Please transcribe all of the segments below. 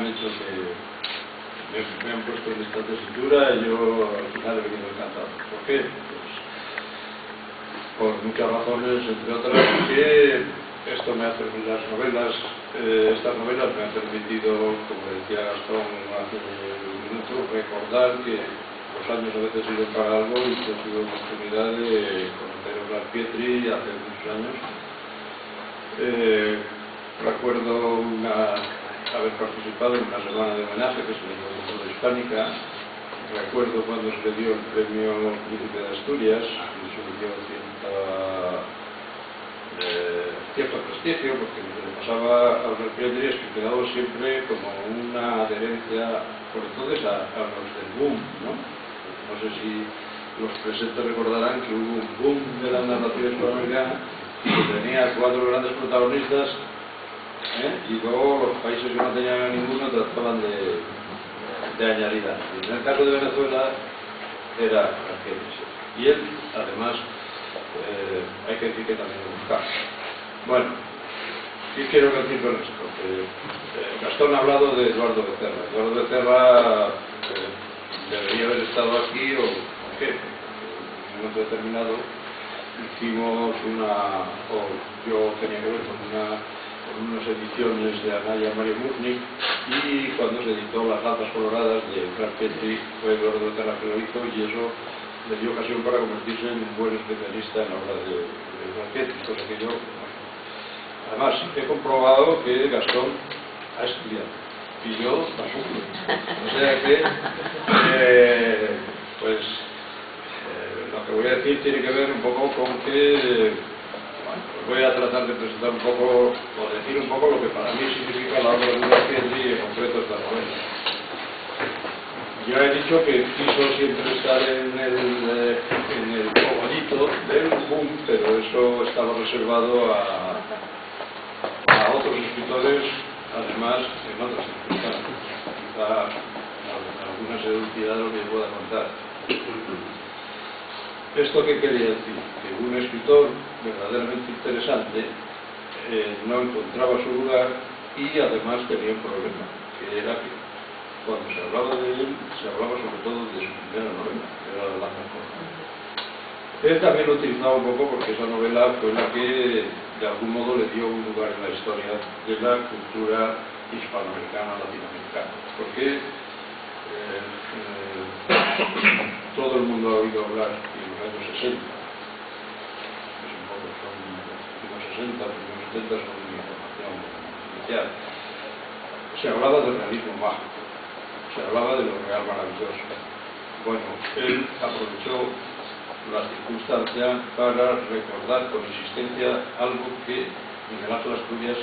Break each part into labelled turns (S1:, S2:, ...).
S1: han hecho que me han puesto en esta tesitura y yo al final he venido encantado. ¿Por qué? Pues por muchas razones, entre otras, que esto me hace, estas novelas me han permitido, como decía Gastón hace un minuto, recordar que los años a veces sirven para algo y que he tenido oportunidad de conocer a Oslar Pietri hace muchos años. Recuerdo haber participado en una semana de homenaje que se le dio a la Cultura Hispánica. Recuerdo cuando se le dio el premio Príncipe de Asturias, y eso le dio cierto prestigio, porque lo que le pasaba a Oslar Pietri es que quedaba siempre como una adherencia, por entonces, a los del boom, ¿no? No sé si los presentes recordarán que hubo un boom de la narrativa hispanoamericana que tenía 4 grandes protagonistas, y luego los países que no tenían ninguno trataban de añadir algo. En el caso de Venezuela era Argenis. Y él, además, hay que decir que también lo buscaba. Bueno, ¿qué quiero decir con esto? Gastón ha hablado de Eduardo Becerra. Eduardo Becerra debería haber estado aquí, o qué, en un momento determinado hicimos yo tenía que ver con unas ediciones de Anaya Mario Muznik, y cuando se editó Las Latas Coloradas de Oslar Pietri fue Eduardo Becerra que lo hizo, y eso le dio ocasión para convertirse en un buen especialista en la obra de Oslar Pietri, cosa que yo, además, he comprobado que Gastón ha estudiado y yo tampoco. O sea que lo que voy a decir tiene que ver un poco con que voy a tratar de presentar un poco, o decir un poco lo que para mí significa la obra de Oslar Pietri y en concreto esta novela. Ya he dicho que quiso siempre estar en el cogollito del boom, pero eso estaba reservado a otros escritores, además en otras circunstancias. Quizá alguna seducidad de lo que yo pueda contar. ¿Esto qué quería decir? Que un escritor verdaderamente interesante no encontraba su lugar, y además tenía un problema, que era que cuando se hablaba de él, se hablaba sobre todo de su primera novela, que era La Mejor. Él también lo utilizaba un poco porque esa novela fue la que de algún modo le dio un lugar en la historia de la cultura hispanoamericana, latinoamericana. Porque todo el mundo ha oído hablar en los años 60, pues un poco son los 60, los 70 son una información inicial. Se hablaba del realismo mágico, se hablaba de lo real maravilloso. Bueno, él aprovechó la circunstancia para recordar con insistencia algo que Miguel Ángel Asturias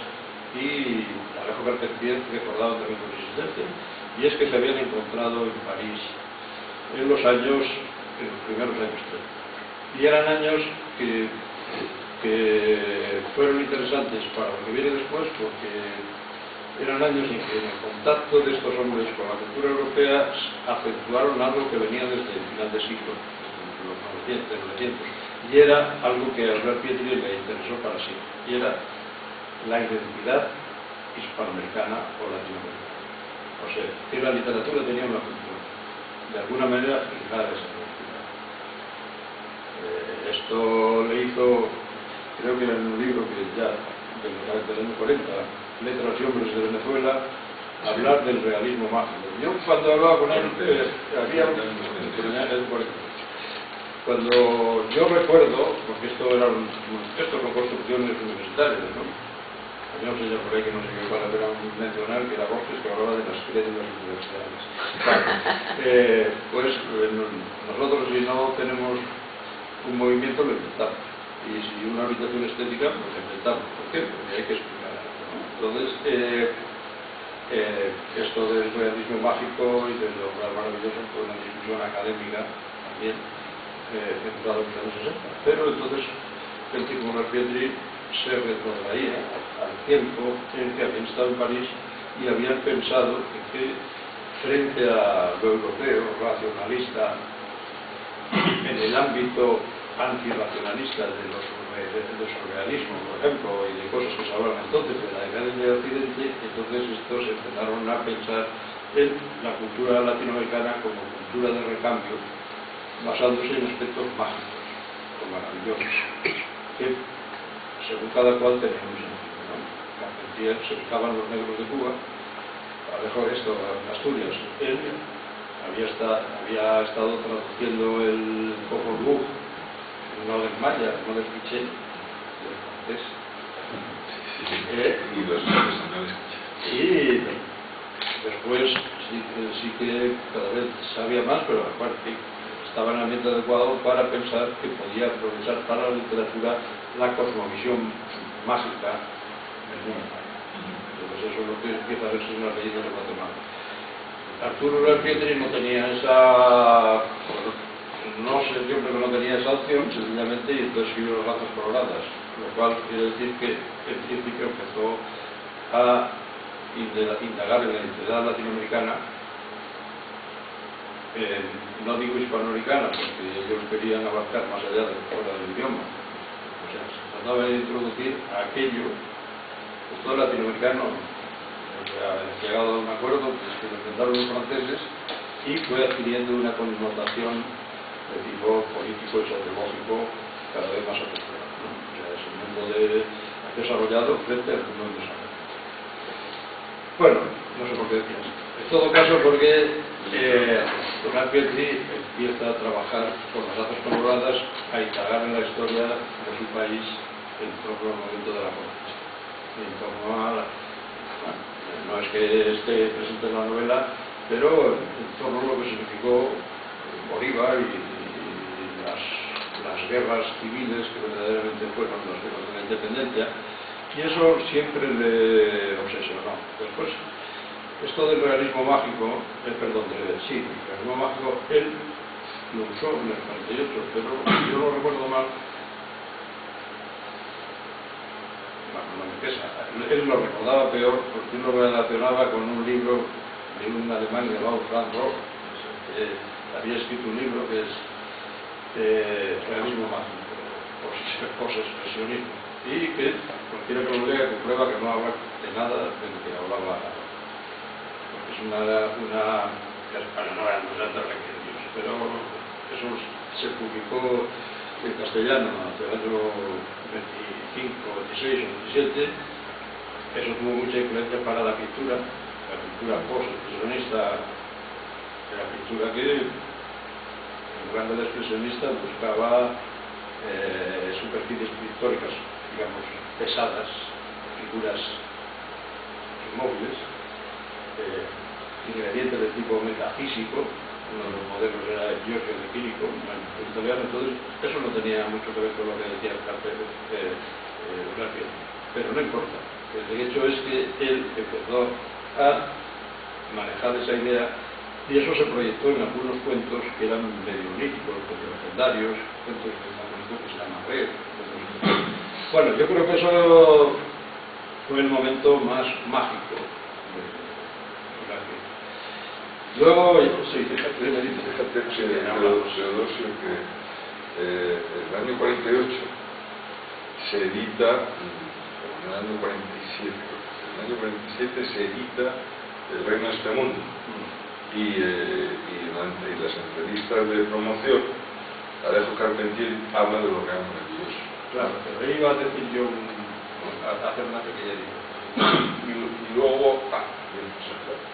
S1: y Alejo Carpentier recordaban también con insistencia, y es que se habían encontrado en París en los primeros años 30, y eran años que fueron interesantes para lo que viene después, porque eran años en que en el contacto de estos hombres con la cultura europea acentuaron algo que venía desde el final del siglo, desde los 900, y era algo que a Oslar Pietri le interesó para siempre, y era la identidad hispanoamericana o latinoamericana. O sea, que la literatura tenía una función, de alguna manera, fijar esa identidad. Esto le hizo, creo que era en un libro que ya del año 40, Letras y Hombres de Venezuela, hablar del realismo mágico. Yo cuando hablaba con él, cuando yo recuerdo, porque esto son construcciones universitarias, ¿no? Había un señor por ahí que no sé qué vale la pena mencionar, que era Borges, que hablaba de las crédulas universidades. Pues nosotros, si no tenemos un movimiento, lo inventamos. Y si una habitación estética, pues lo inventamos. ¿Por qué? Porque hay que explicar algo, ¿no? Entonces, esto del realismo mágico y del obrar maravilloso fue una discusión académica también, empezada en los años 60. Pero entonces, el tipo Oslar Pietri se retrotraía al tiempo en que habían estado en París y habían pensado que frente a lo europeo, racionalista, en el ámbito antirracionalista de los de surrealismo, por ejemplo, y de cosas que se hablan entonces de la decadencia de Occidente. Entonces estos empezaron a pensar en la cultura latinoamericana como cultura de recambio, basándose en aspectos mágicos o maravillosos, que según cada cual tenían un sentido, ¿no? Carpentier se buscaban los negros de Cuba, Alejo esto, Asturias. Él había estado traduciendo el Popol Vuh, no del maya, no del quiché, del francés.
S2: Y los profesionales.
S1: Y después sí que cada vez sabía más, pero aparte estaba en el ambiente adecuado para pensar que podía aprovechar para la literatura la cosmovisión mágica del mundo. Entonces eso es lo que empieza a verse en las leyendas de Guatemala. Arturo Pietri no tenía esa... no sé, yo creo que no tenía esa opción, sencillamente, y entonces siguió las razas coloradas, lo cual quiere decir que en principio empezó a indagar en la identidad latinoamericana, no digo hispanoamericana, porque ellos querían abarcar más allá de fuera del idioma. O sea, se trataba de introducir a aquello, pues todo latinoamericano, llegado a un acuerdo que lo inventaron los franceses, y fue adquiriendo una connotación de tipo político y sociológico cada vez más aperturado, ¿no? O sea, es un mundo desarrollado frente al mundo en desarrollo. Bueno, no sé por qué decía esto. En todo caso, porque Donald Pietri empieza a trabajar con las razas coloradas, a indagar en la historia de su país en torno al momento de la conquista, en torno a bueno, no es que esté presente en la novela, pero en torno a lo que significó Bolívar y las guerras civiles que verdaderamente fueron las guerras de la independencia, y eso siempre le obsesionó. Después, esto del realismo mágico, el realismo mágico, él lo usó en el 48, pero yo no recuerdo mal. No me pesa. Él lo recordaba peor porque él lo relacionaba con un libro de un alemán llamado Frank Roth, que había escrito un libro que es realismo mágico, post-expresionismo, y que cualquiera que lo lea comprueba que no habla de nada de lo que hablaba, porque es una no eran tantas referencias, pero eso se publicó en castellano hacia el año 25, 26 o 27. Eso tuvo mucha influencia para la pintura post-expresionista, la pintura que en lugar del expresionista buscaba superficies pictóricas, digamos, pesadas, figuras inmóviles, ingredientes de tipo metafísico. Uno de los modelos era Giorgio de Chirico, un italiano. Entonces eso no tenía mucho que ver con lo que decía el cartel Gracia, pero no importa. El hecho es que él empezó a manejar esa idea, y eso se proyectó en algunos cuentos que eran medio míticos, cuentos legendarios, cuentos de una cuestión que se llama Red. Bueno, yo creo que eso fue el momento más mágico de Gracia. Luego, sí, fíjate que
S2: Teodosio, que el año 48 se edita, en el año 47, en el año 47 se edita El Reino de este Mundo, y las entrevistas de promoción, Alejo Carpentier habla de lo que era maravilloso.
S1: Claro, pero ahí iba a decir yo a hacer una pequeña
S2: y luego,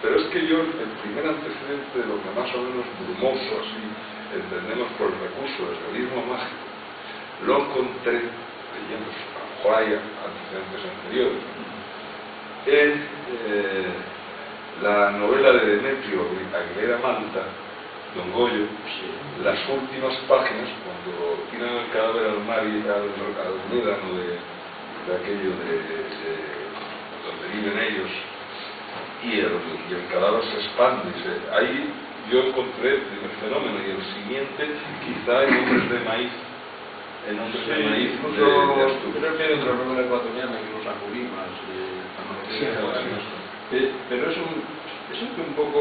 S2: pero es que yo, el primer antecedente de lo que más o menos brumoso así entendemos por el recurso del realismo mágico, lo encontré leyendo, a lo mejor hay antecedentes anteriores, en la novela de Demetrio Aguilera Manta, Don Goyo, las últimas páginas, cuando tiran el cadáver al mar y al médano de aquello donde viven ellos, y el cadáver se expande. Ahí yo encontré el primer fenómeno, y el siguiente quizá en Hombres de Maíz, de Asturias.
S1: Creo que hay otra novela ecuatoriana que los Aculimas, pero es un poco...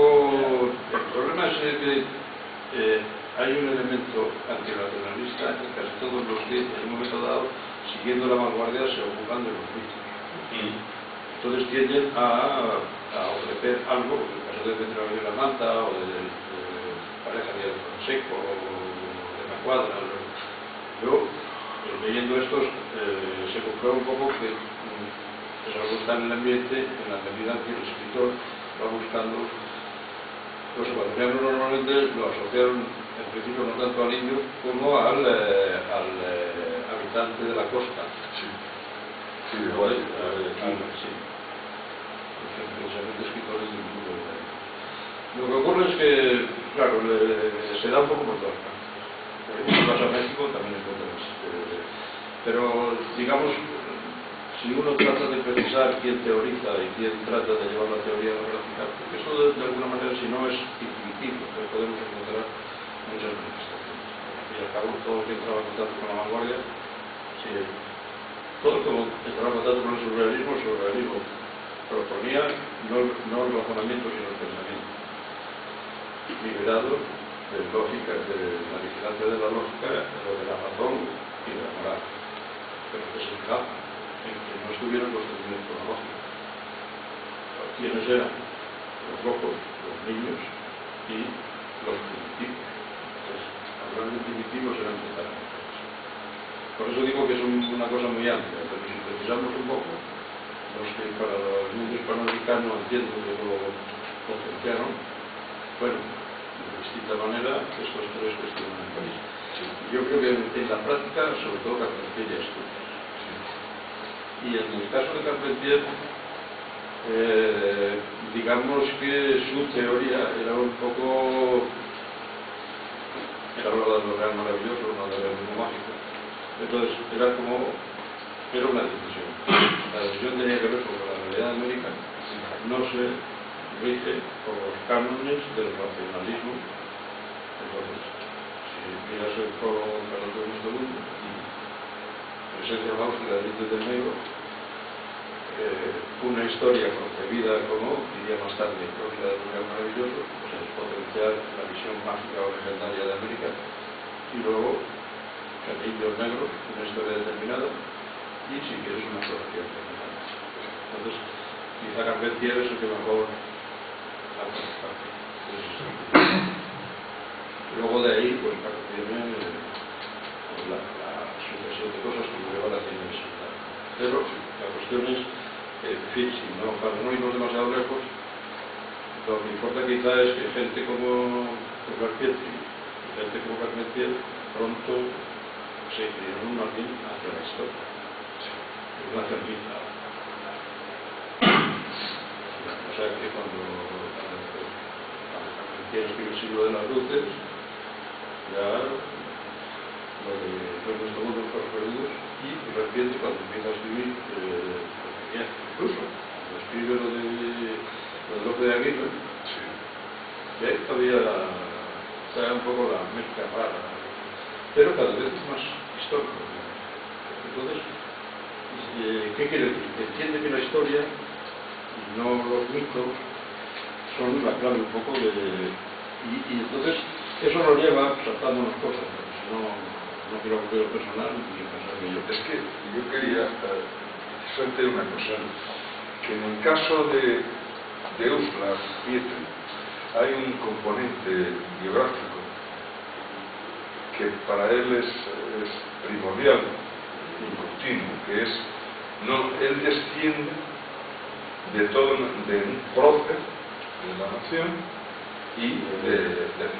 S1: El problema es que hay un elemento antinacionalista en casi todos los que en un momento dado siguiendo la vanguardia, se ocupan de los mitos. Entonces tienden a ofrecer algo, en el caso de Pedro de la Manta o de Pareja de Fonseco o de la Cuadra. Yo, leyendo estos, se comprueba un poco que es algo que está en el ambiente en la medida que el escritor va buscando. Los ecuatorianos normalmente lo asociaron en principio no tanto al indio como al habitante de la costa.
S2: Sí, sí, igual.
S1: Sí. Precisamente escritores del mundo. Lo que ocurre es que, claro, se da un poco por todas partes. Si vas a México también encuentras. Pero, digamos, si uno trata de precisar quién teoriza y quién trata de llevar la teoría a la práctica, porque eso de alguna manera, si no es intuitivo, podemos encontrar muchas manifestaciones. Y al cabo, todo el que entraba en contacto con la vanguardia, sí, todo el que entraba en contacto con el surrealismo proponía no el razonamiento, sino el pensamiento, liberado de lógica, de la vigilancia de la lógica, de la razón y de la moral, pero que se fijaba en que no estuvieran los sentimientos lógicos. ¿Quiénes eran? Los locos, los niños y los primitivos. Entonces, hablar de primitivos eran totalmente. Por eso digo que es una cosa muy amplia, pero si precisamos un poco, los que para el mundo hispanoamericano entiendo que lo potenciaron, bueno, de distinta manera, estos tres cuestiones. Yo creo que en la práctica, sobre todo Carpentier y Asturias. Y en el caso de Carpentier, digamos que su teoría era un poco, era lo de lo real maravilloso, no de realismo mágico. Entonces era una decisión. La decisión tenía que ver con la realidad de América, no se rige por los cánones del racionalismo. Entonces, si miras el prólogo de Carlos II, Presencia Máustica de Líderes del Negro, una historia concebida como, diría más tarde, Crónica del Lugar Maravilloso, pues es potenciar la visión mágica o legendaria de América, y luego el Indio Negro, una historia determinada, y si quieres una geografía determinada. Entonces, quizá Carpentier es el que mejor hace parte. Luego de ahí, pues viene la sucesión de cosas que lleva a la ciencia militar. Pero la cuestión es, en fin, para no irnos demasiado lejos, lo que importa quizá es que gente como Carpentier pronto se inclinaron más bien hacia la historia. No hacia el mito. O sea que cuando Carpentier escribe el siglo de las luces, ya lo de nuestro mundo en los perdidos, y de repente cuando empieza a escribir incluso cuando escribe lo de López de Aguirre, ya todavía está un poco la mezcla rara, pero cada vez es más histórico. Entonces, ¿qué quiere decir? Entiende que la historia y no los mitos son la clave un poco de... Y entonces eso nos lleva saltándonos cosas, porque si no quiero volver personal ni pensar que yo...
S2: Es que yo quería decirte una cosa, que en el caso de Uslar Pietri hay un componente biográfico que para él es primordial y continuo, que es, él desciende de un prócer de la nación y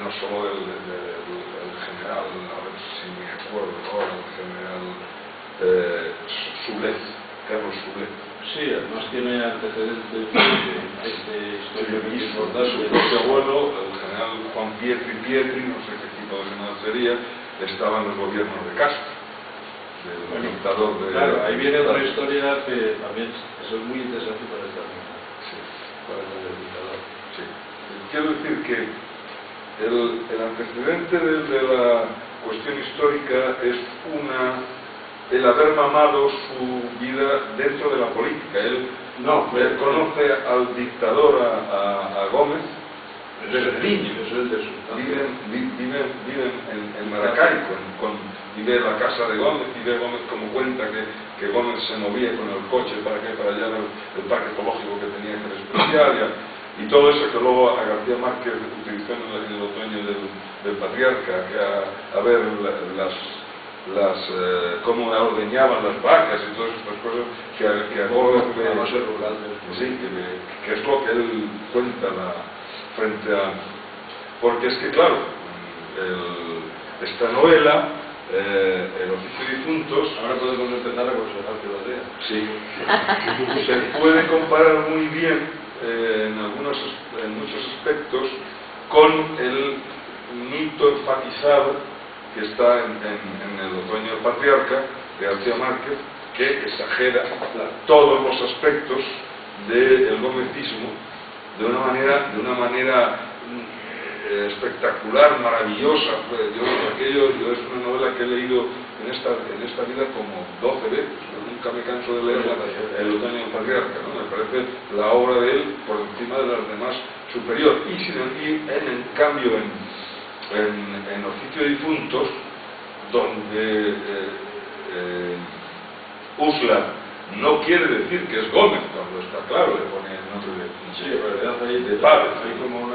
S2: no solo el general, a ver si me acuerdo ahora, el general Solet, Carlos Solet.
S1: Sí, además tiene antecedentes de historia muy importante.
S2: Su abuelo, el general Juan Pietri, no sé qué tipo de general sería, estaba en el gobierno de Castro, del dictador de...
S1: Claro, ahí viene otra historia que también es muy interesante para esta misma.
S2: Sí.
S1: Para el dictador.
S2: Sí. Quiero decir que el antecedente de la cuestión histórica es el haber mamado su vida dentro de la política. Él conoce al dictador, a Gómez, desde niño.
S1: Eso es de sustancia.
S2: Viven en Maracay, y ve la casa de Gómez, y ve Gómez como cuenta que Gómez se movía con el coche para allá el parque ecológico que tenía que despreciar, y todo eso que luego a García Márquez utilizó en el otoño del Patriarca, que a ver cómo ordeñaban las vacas y todas estas cosas que a Gómez sí, que es lo que él cuenta frente a... Porque es que claro, esta novela, El oficio de difuntos...
S1: Ahora podemos empezar a aconsejar que lo lea.
S2: Sí, se puede comparar muy bien en muchos aspectos con el mito enfatizado que está en el otoño del Patriarca de García Márquez, que exagera todos los aspectos del gomecismo de una manera espectacular, maravillosa. Yo es una novela que he leído en esta vida como 12 veces, nunca me canso de leerla, El otoño del Patriarca, ¿no? Me parece la obra de él por encima de las demás superior. Y en cambio en Oficio de Difuntos, donde Uslar no quiere decir que es Gómez, cuando está claro, le pone el nombre de padre.
S1: Hay como un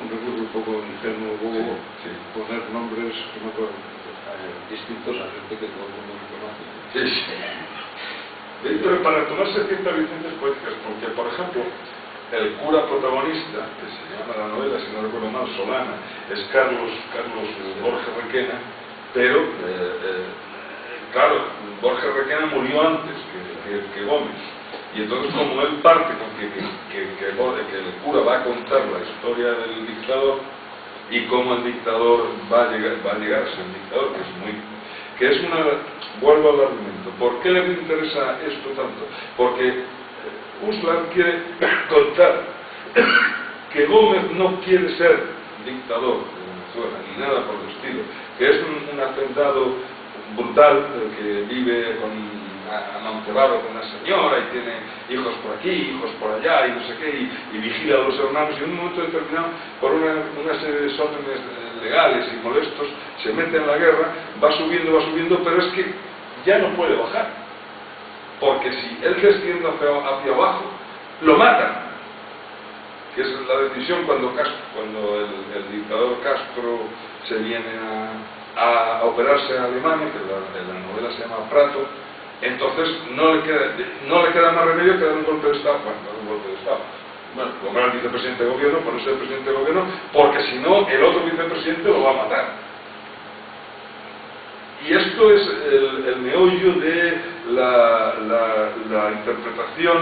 S1: recurso un poco ingenuo, poner nombres distintos a gente que todo el mundo conoce.
S2: Sí. Pero para tomarse ciertas licencias poéticas, porque por ejemplo, el cura protagonista, que se llama la novela, si no recuerdo mal, Solana, es Carlos Borges Requena, pero claro, Borges Requena murió antes que Gómez, y entonces como él parte con que el cura va a contar la historia del dictador y cómo el dictador va a llegar a ser dictador, vuelvo al argumento. ¿Por qué le interesa esto tanto? Porque Uslar quiere contar que Gómez no quiere ser dictador de Venezuela, ni nada por el estilo, que es un hacendado brutal que vive amantebado con una señora y tiene hijos por aquí, hijos por allá y no sé qué, y vigila a los hermanos, y en un momento determinado, por una serie de desórdenes legales y molestos, se mete en la guerra, va subiendo, pero es que ya no puede bajar, porque si él desciende hacia abajo, lo matan, que es la decisión cuando el dictador Castro se viene a operarse a Alemania, que en la novela se llama Prato. Entonces no le queda más remedio que dar un golpe de Estado. Bueno, nombrar al vicepresidente de gobierno, ponerse el presidente de gobierno, porque si no, el otro vicepresidente lo va a matar. Y esto es el meollo de la interpretación,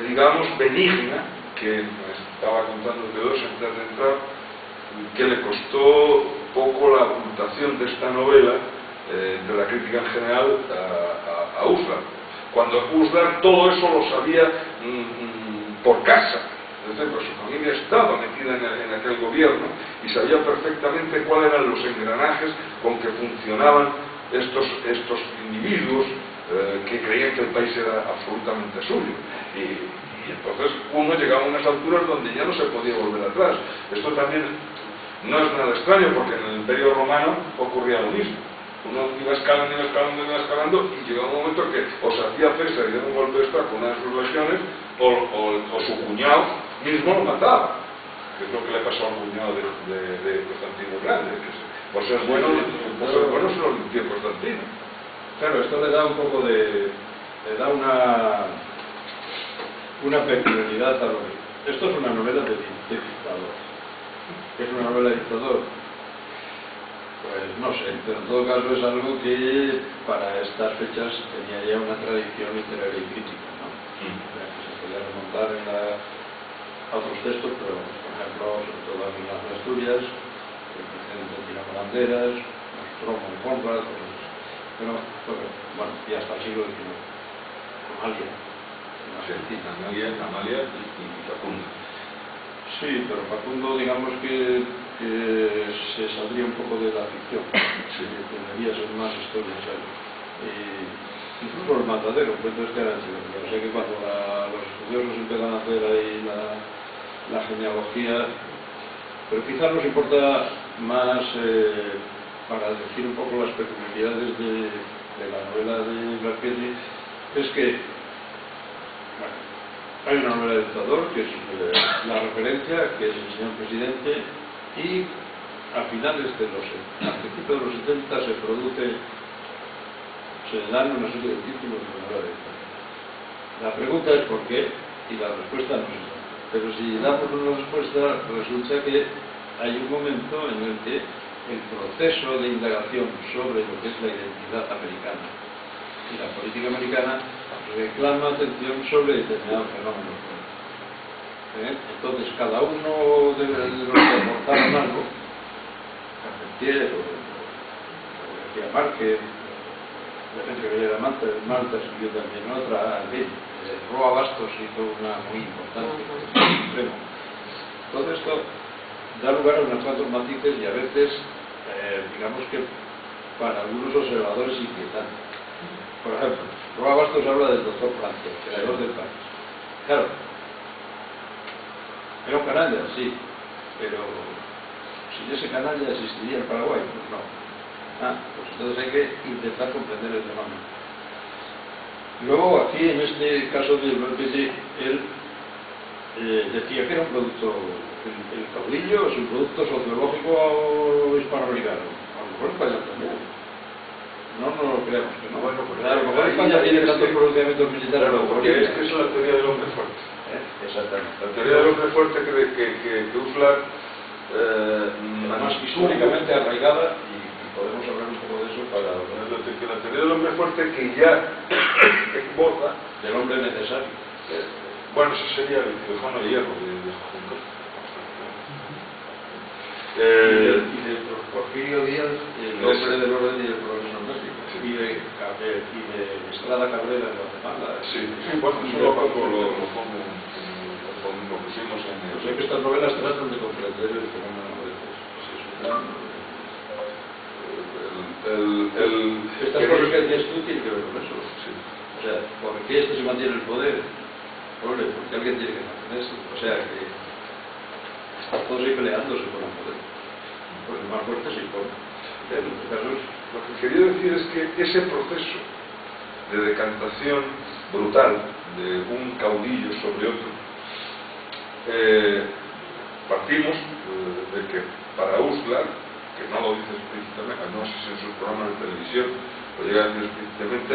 S2: digamos, benigna, que me estaba contando Teodoro antes de entrar, que le costó poco la ocultación de esta novela de la crítica en general a Uslar. Cuando Uslar todo eso lo sabía por casa, es decir, pues su familia estaba metida en aquel gobierno y sabía perfectamente cuáles eran los engranajes con que funcionaban estos individuos que creían que el país era absolutamente suyo. Y entonces uno llegaba a unas alturas donde ya no se podía volver atrás. Esto también no es nada extraño, porque en el Imperio Romano ocurría lo mismo. Uno iba escalando y llegaba un momento que o se hacía César y daba un golpe de Estado con una de sus legiones, o su cuñado mismo lo mataba, que es lo que le pasó al cuñado de Constantino el Grande, que por ser bueno se lo limpió Constantino.
S1: Claro, esto le da un poco le da una peculiaridad a lo que... Esto es una novela de dictador. ¿Qué es una novela de dictador? Pues no sé, pero en todo caso es algo que para estas fechas tenía ya una tradición literaria y crítica, ¿no? Que se podía remontar a otros textos, pero por ejemplo, sobre todo a las Asturias, el presidente tiraba banderas, Nostromo de Conrad, pero bueno, y hasta el siglo XIX. Amalia,
S2: Amalia y Facundo.
S1: Sí, pero Facundo, digamos que se saldría un poco de la ficción, tendría ser más historias. Incluso el Matadero, cuento este año, pero sé que cuando los estudiosos empiezan a hacer ahí la genealogía, pero quizá nos importa más, para decir un poco las peculiaridades de la novela de Garpieri, es que bueno, hay una novela de dictador, que es la referencia, que es el señor presidente, y a principios de los 70 se dan una serie de títulos de novela de dictador. La pregunta es por qué, y la respuesta no es esa. Pero si damos una respuesta, resulta que hay un momento en el que el proceso de indagación sobre lo que es la identidad americana y la política americana reclama atención sobre determinados fenómenos. Entonces, cada uno de los que aportaron algo, Carpentier o García Márquez, la gente que era Malta escribió también otra, en fin, Roa Bastos hizo una muy importante, extremo. Todo esto da lugar a unos cuantos matices y a veces, digamos que para algunos observadores inquietantes. Por ejemplo, Roa Bastos habla del doctor Franco, creador del país. Claro, era un canalla, sí, pero sin ese canalla existiría el Paraguay, pues no. Pues entonces hay que intentar comprender el fenómeno. Luego, aquí en este caso de Garpieri, él decía que era un producto, el caudillo es un producto sociológico hispanoamericano, a lo mejor España también. No lo creemos que no.
S2: Bueno, pues
S1: a lo mejor España tiene tantos pronunciamientos militares.
S2: Claro, porque es que es la teoría del hombre fuerte.
S1: Exactamente.
S2: La teoría del hombre fuerte que Uslar,
S1: además históricamente arraigada, y podemos hablar un poco de eso para
S2: la teoría del hombre fuerte que ya borda
S1: del hombre necesario.
S2: Bueno, eso sería el cirujano de hierro de Juncker.
S1: Y de Porfirio Díaz, el hombre del orden y del progreso doméstico. Y de Estrada Cabrera en Guatemala.
S2: Sí, bueno, eso lo pusimos en el...
S1: Pues es que estas novelas tratan de comprender el fenómeno de estas cosas que decías tú tienen que ver con eso.
S2: Sí.
S1: O sea, ¿por qué este se mantiene en el poder? Porque alguien tiene que mantenerse. O sea, que están todos ahí peleándose por el poder. Porque el más fuerte se impone. En este caso es...
S2: Lo que quería decir es que ese proceso de decantación brutal de un caudillo sobre otro, partimos de que para Uslar, que no lo dice explícitamente, no sé si en sus programas de televisión lo llega a decir explícitamente,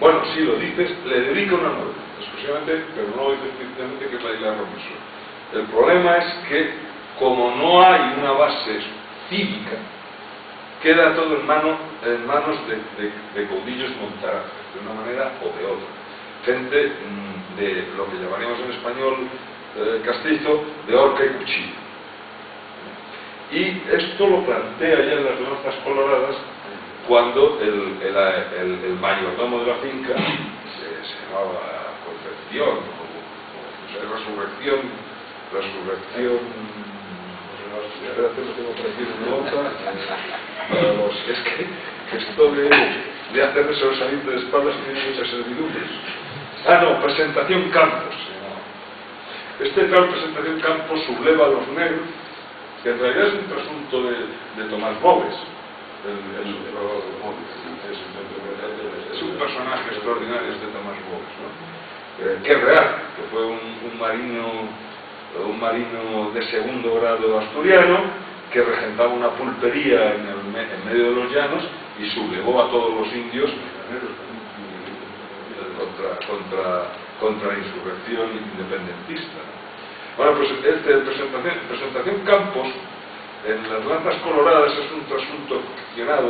S2: bueno, sí lo dices, le dedica una novela, exclusivamente, pero no lo dice explícitamente, que es la isla Robinson. El problema es que, como no hay una base cívica, queda todo en manos de caudillos montarazos, de una manera o de otra. Gente de lo que llamaríamos en español castizo, de horca y cuchillo. Y esto lo plantea ya en las lanzas coloradas cuando el mayordomo de la finca, se llamaba Concepción, Resurrección, espérate, lo tengo por aquí en nota, es que esto de hacer sobresalimiento de espaldas tiene muchas servidumbres. No, Presentación Campos. Este tal Presentación Campos subleva a los negros, que en realidad es un trasunto de Tomás Boves. Es un personaje extraordinario este Tomás Boves, ¿no? Que es real, que fue un marino de segundo grado asturiano que regentaba una pulpería en medio de los llanos y sublevó a todos los indios contra la insurrección independentista, ¿no? Bueno, pues presentación Campos en las lanzas coloradas es un trasunto ficcionado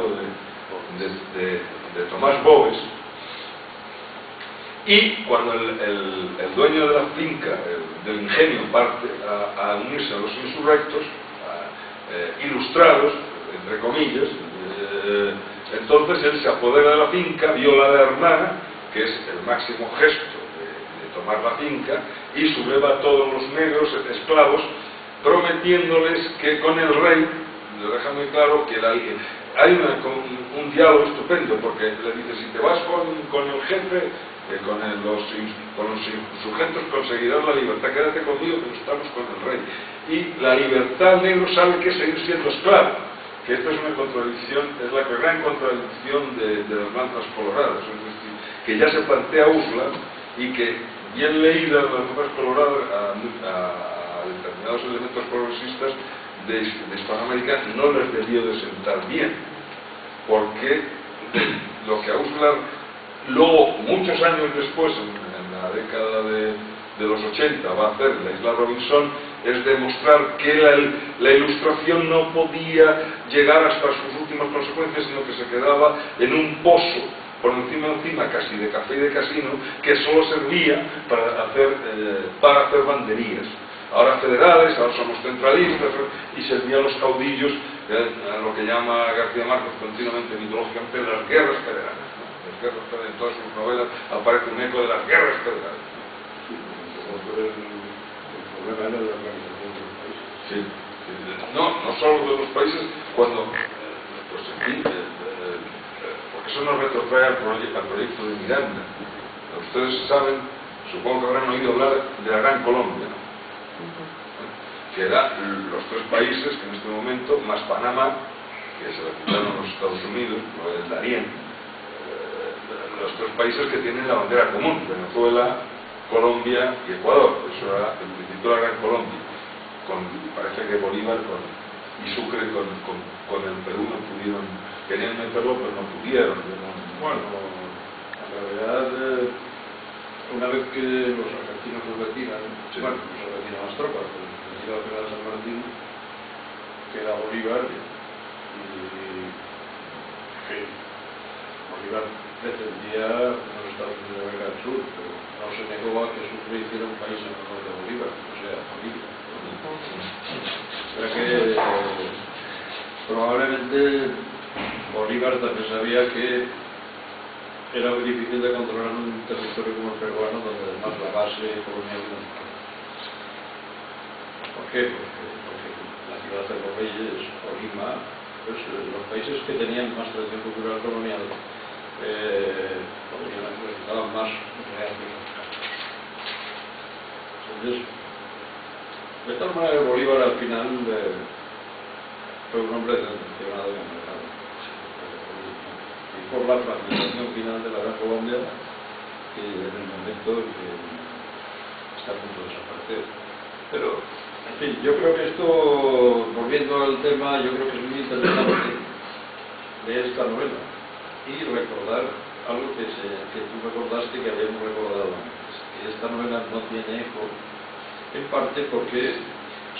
S2: de Tomás Boves, y cuando el dueño de la finca, del ingenio, parte a unirse a los insurrectos, ilustrados, entre comillas, entonces él se apodera de la finca, viola a la hermana, que es el máximo gesto de tomar la finca, y subleva a todos los negros esclavos, prometiéndoles que con el rey, le deja muy claro que hay un diálogo estupendo, porque le dice: si te vas con el jefe, con los insurgentes conseguirás la libertad, quédate conmigo que estamos con el rey. Y la libertad, el negro sabe que es seguir siendo esclavo, que esto es una contradicción, es la gran contradicción de las lanzas coloradas, es decir, que ya se plantea Uslar y que bien leídas las lanzas coloradas a determinados elementos progresistas de Hispanoamérica no les debió de sentar bien, porque lo que a Uslar luego, muchos años después, en la década de los 80, va a hacer la Isla Robinson, es demostrar que la ilustración no podía llegar hasta sus últimas consecuencias, sino que se quedaba en un pozo por encima casi de café y de casino, que solo servía para hacer banderías. Ahora federales, ahora somos centralistas, y servían a los caudillos, a lo que llama García Márquez continuamente mitológicamente las guerras federales. Las guerras federales, en todas sus novelas aparece un eco de las guerras federales.
S1: El problema era la organización de los países.
S2: Sí. No solo de los países, cuando, pues en fin, porque eso nos retrotrae al proyecto de Miranda. Ustedes saben, supongo que habrán oído hablar de la Gran Colombia, ¿no? Que era los tres países que en este momento, más Panamá, que se lo quitaron los Estados Unidos, lo del Darién, los tres países que tienen la bandera común, Venezuela, Colombia y Ecuador. Eso era el principio de la Gran Colombia. Parece que Bolívar y Sucre con el Perú no pudieron, querían meterlo pero no pudieron.
S1: Bueno, en realidad, una vez que los argentinos se retiran, sí. Bueno, se retiran las tropas, pero se retira la General San Martín, queda Bolívar y Bolívar pretendía los Estados Unidos de América del Sur, pero no se negó a que Sucre hiciera un país en honor de Bolívar, o sea, Bolivia. O sea que probablemente Bolívar también sabía que era muy difícil de controlar un territorio como el peruano, donde además la base colonial no está. ¿Por qué? Porque la ciudad de los Reyes, o Lima, pues los países que tenían más tradición cultural colonial estaban más reales. Entonces, de tal manera que Bolívar al final fue un hombre decepcionado y amargado. Y por la fragmentación final de la Gran Colombia, que en el momento en que está a punto de desaparecer. Pero, en fin, yo creo que esto, volviendo al tema, yo creo que es muy interesante de esta novela y recordar algo que tú recordaste que habíamos recordado antes, que esta novela no tiene eco, en parte porque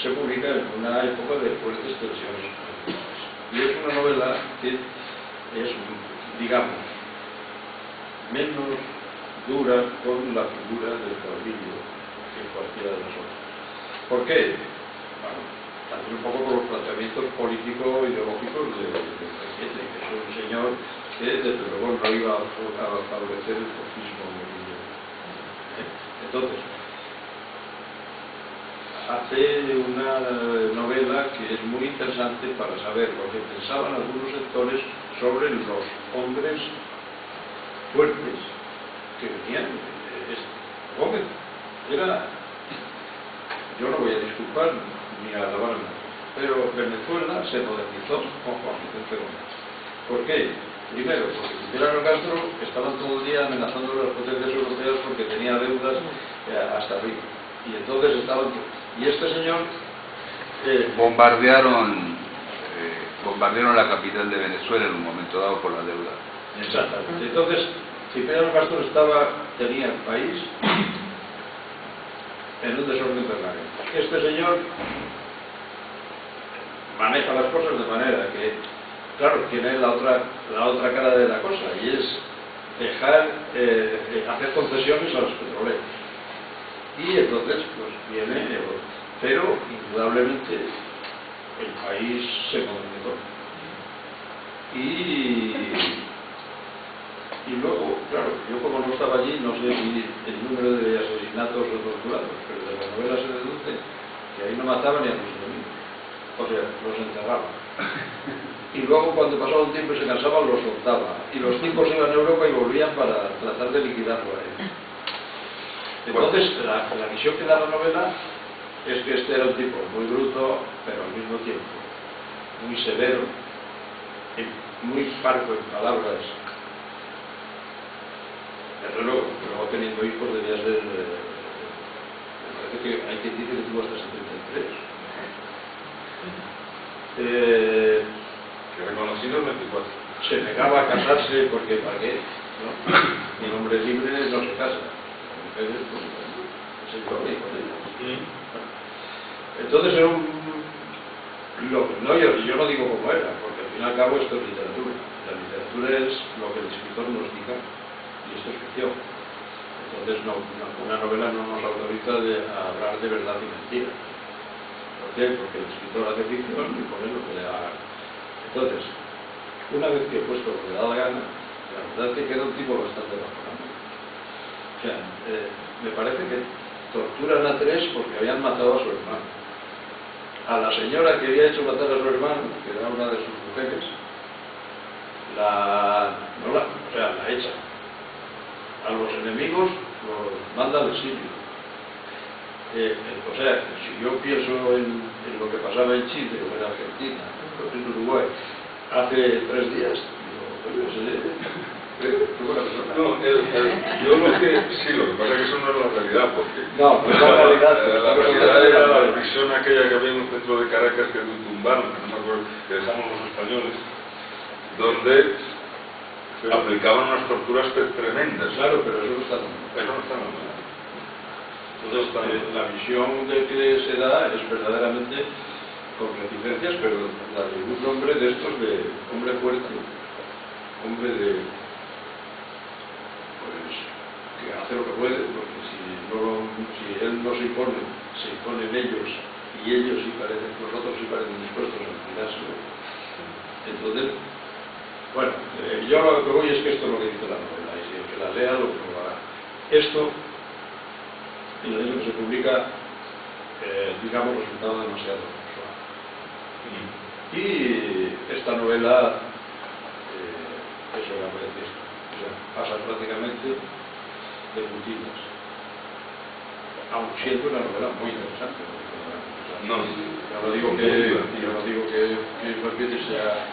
S1: se publica en una época de fuertes tensiones políticas. Y es una novela que es, digamos, menos dura con la figura del caudillo que cualquiera de nosotros. ¿Por qué? Bueno, también un poco por los planteamientos político-ideológicos de Requete, que es un señor que desde luego no iba a favorecer el fascismo. Entonces, hace una novela que es muy interesante para saber lo que pensaban algunos sectores sobre los hombres fuertes que venían. Gómez era, yo no voy a disculpar ni a alabar a nadie, pero Venezuela se modernizó con Juan Vicente Gómez. ¿Por qué? Primero, porque Fidel Castro estaban todo el día amenazando a las potencias europeas porque tenía deudas hasta arriba. Y entonces estaban... Y este señor...
S3: bombardearon la capital de Venezuela en un momento dado por la deuda.
S1: Exactamente. Entonces, Fidel Castro tenía el país en un desorden permanente. Este señor maneja las cosas de manera que, claro, tiene la otra cara de la cosa, y es hacer concesiones a los petroleros. Y entonces, pues viene, pero indudablemente el país se modernizó. Y luego, claro, yo como no estaba allí, no sé el número de asesinatos o torturados, pero de la novela se deduce que ahí no mataban ni a los enemigos. O sea, los enterraban. y luego cuando pasaba un tiempo y se cansaban lo soltaba, y los tipos iban a Europa y volvían para tratar de liquidarlo a él. Entonces la visión que da la novela es que este era un tipo muy bruto, pero al mismo tiempo muy severo, muy parco en palabras. Desde luego teniendo hijos debía ser... me parece que hay quien dice que tuvo hasta 73.
S2: Que reconocido 24.
S1: Se negaba a casarse porque ¿para qué? ¿No? Un hombre libre no se casa. Las mujeres, pues, se lleva bien con ellas. Entonces era yo no digo cómo era, porque al fin y al cabo esto es literatura. La literatura es lo que el escritor nos diga, y esto es ficción. Entonces una novela no nos autoriza a hablar de verdad y mentira. ¿Por qué? Porque el escritor hace ficción y pone lo que le da la gana. Entonces, una vez que he puesto lo que le da la gana, la verdad es que queda un tipo bastante razonable. O sea, me parece que torturan a 3 porque habían matado a su hermano. A la señora que había hecho matar a su hermano, que era una de sus mujeres, la echan. A los enemigos los manda al exilio. O sea, si yo pienso en lo que pasaba en Chile o en Argentina o en Uruguay hace 3 días, digo,
S2: no, yo lo que sí, lo que pasa es que eso no es la realidad, porque
S1: no, pues la
S2: realidad era la prisión aquella que había en un centro de Caracas que tumbaron, que no me acuerdo, que dejamos los españoles, donde aplicaban unas torturas tremendas.
S1: Claro, pero eso no está nombrado.
S2: Eso no está nombrado.
S1: Entonces, la visión de que se da es verdaderamente con reticencias, pero la de un hombre de estos, de hombre fuerte, hombre de... pues que hace lo que puede, porque si él no se imponen ellos, y ellos sí parecen, los otros sí parecen dispuestos a cuidarse. Entonces, bueno, yo lo que voy es que esto es lo que dice la novela, y si el que la lea lo probará. Esto, en el año que se publica, digamos, resultado demasiado suave. Y esta novela eso era esto. O sea, pasa prácticamente de puntillas, aun siendo una novela muy interesante. Yo no digo que Martínez sea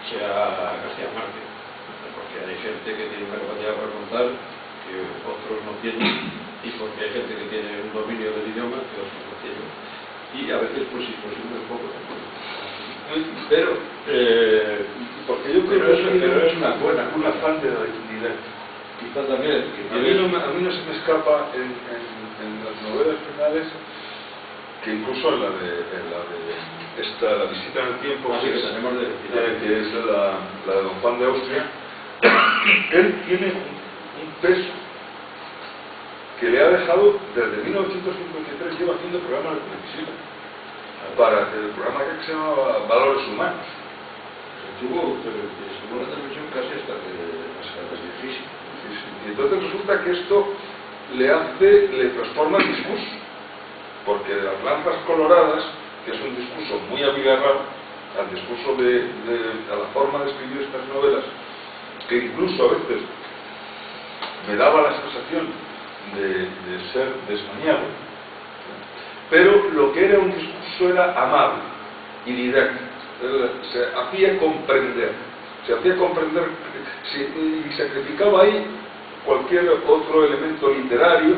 S1: García Márquez, porque hay gente que tiene una capacidad para contar que otros no tienen, y porque hay gente que tiene un dominio del idioma que otros no tienen, y a veces pues imposible un poco. Pero
S2: porque yo creo
S1: que es una buena,
S2: un afán de dignidad.
S1: Quizá también.
S2: A mí no se me escapa en las novelas penales, que incluso en la de la visita en el tiempo,
S1: que
S2: es la de Don Juan de Austria, él tiene un peso que le ha dejado desde 1953, lleva haciendo programas de televisión para el programa que se llamaba Valores Humanos.
S1: Estuvo en la televisión casi hasta viejísimo.
S2: Y entonces resulta que esto le transforma el discurso, porque de las lanzas coloradas, que es un discurso muy abigarrado, al discurso a la forma de escribir estas novelas, que incluso a veces me daba la sensación de ser desmañado, pero lo que era un discurso era amable y didáctico, se hacía comprender y sacrificaba ahí cualquier otro elemento literario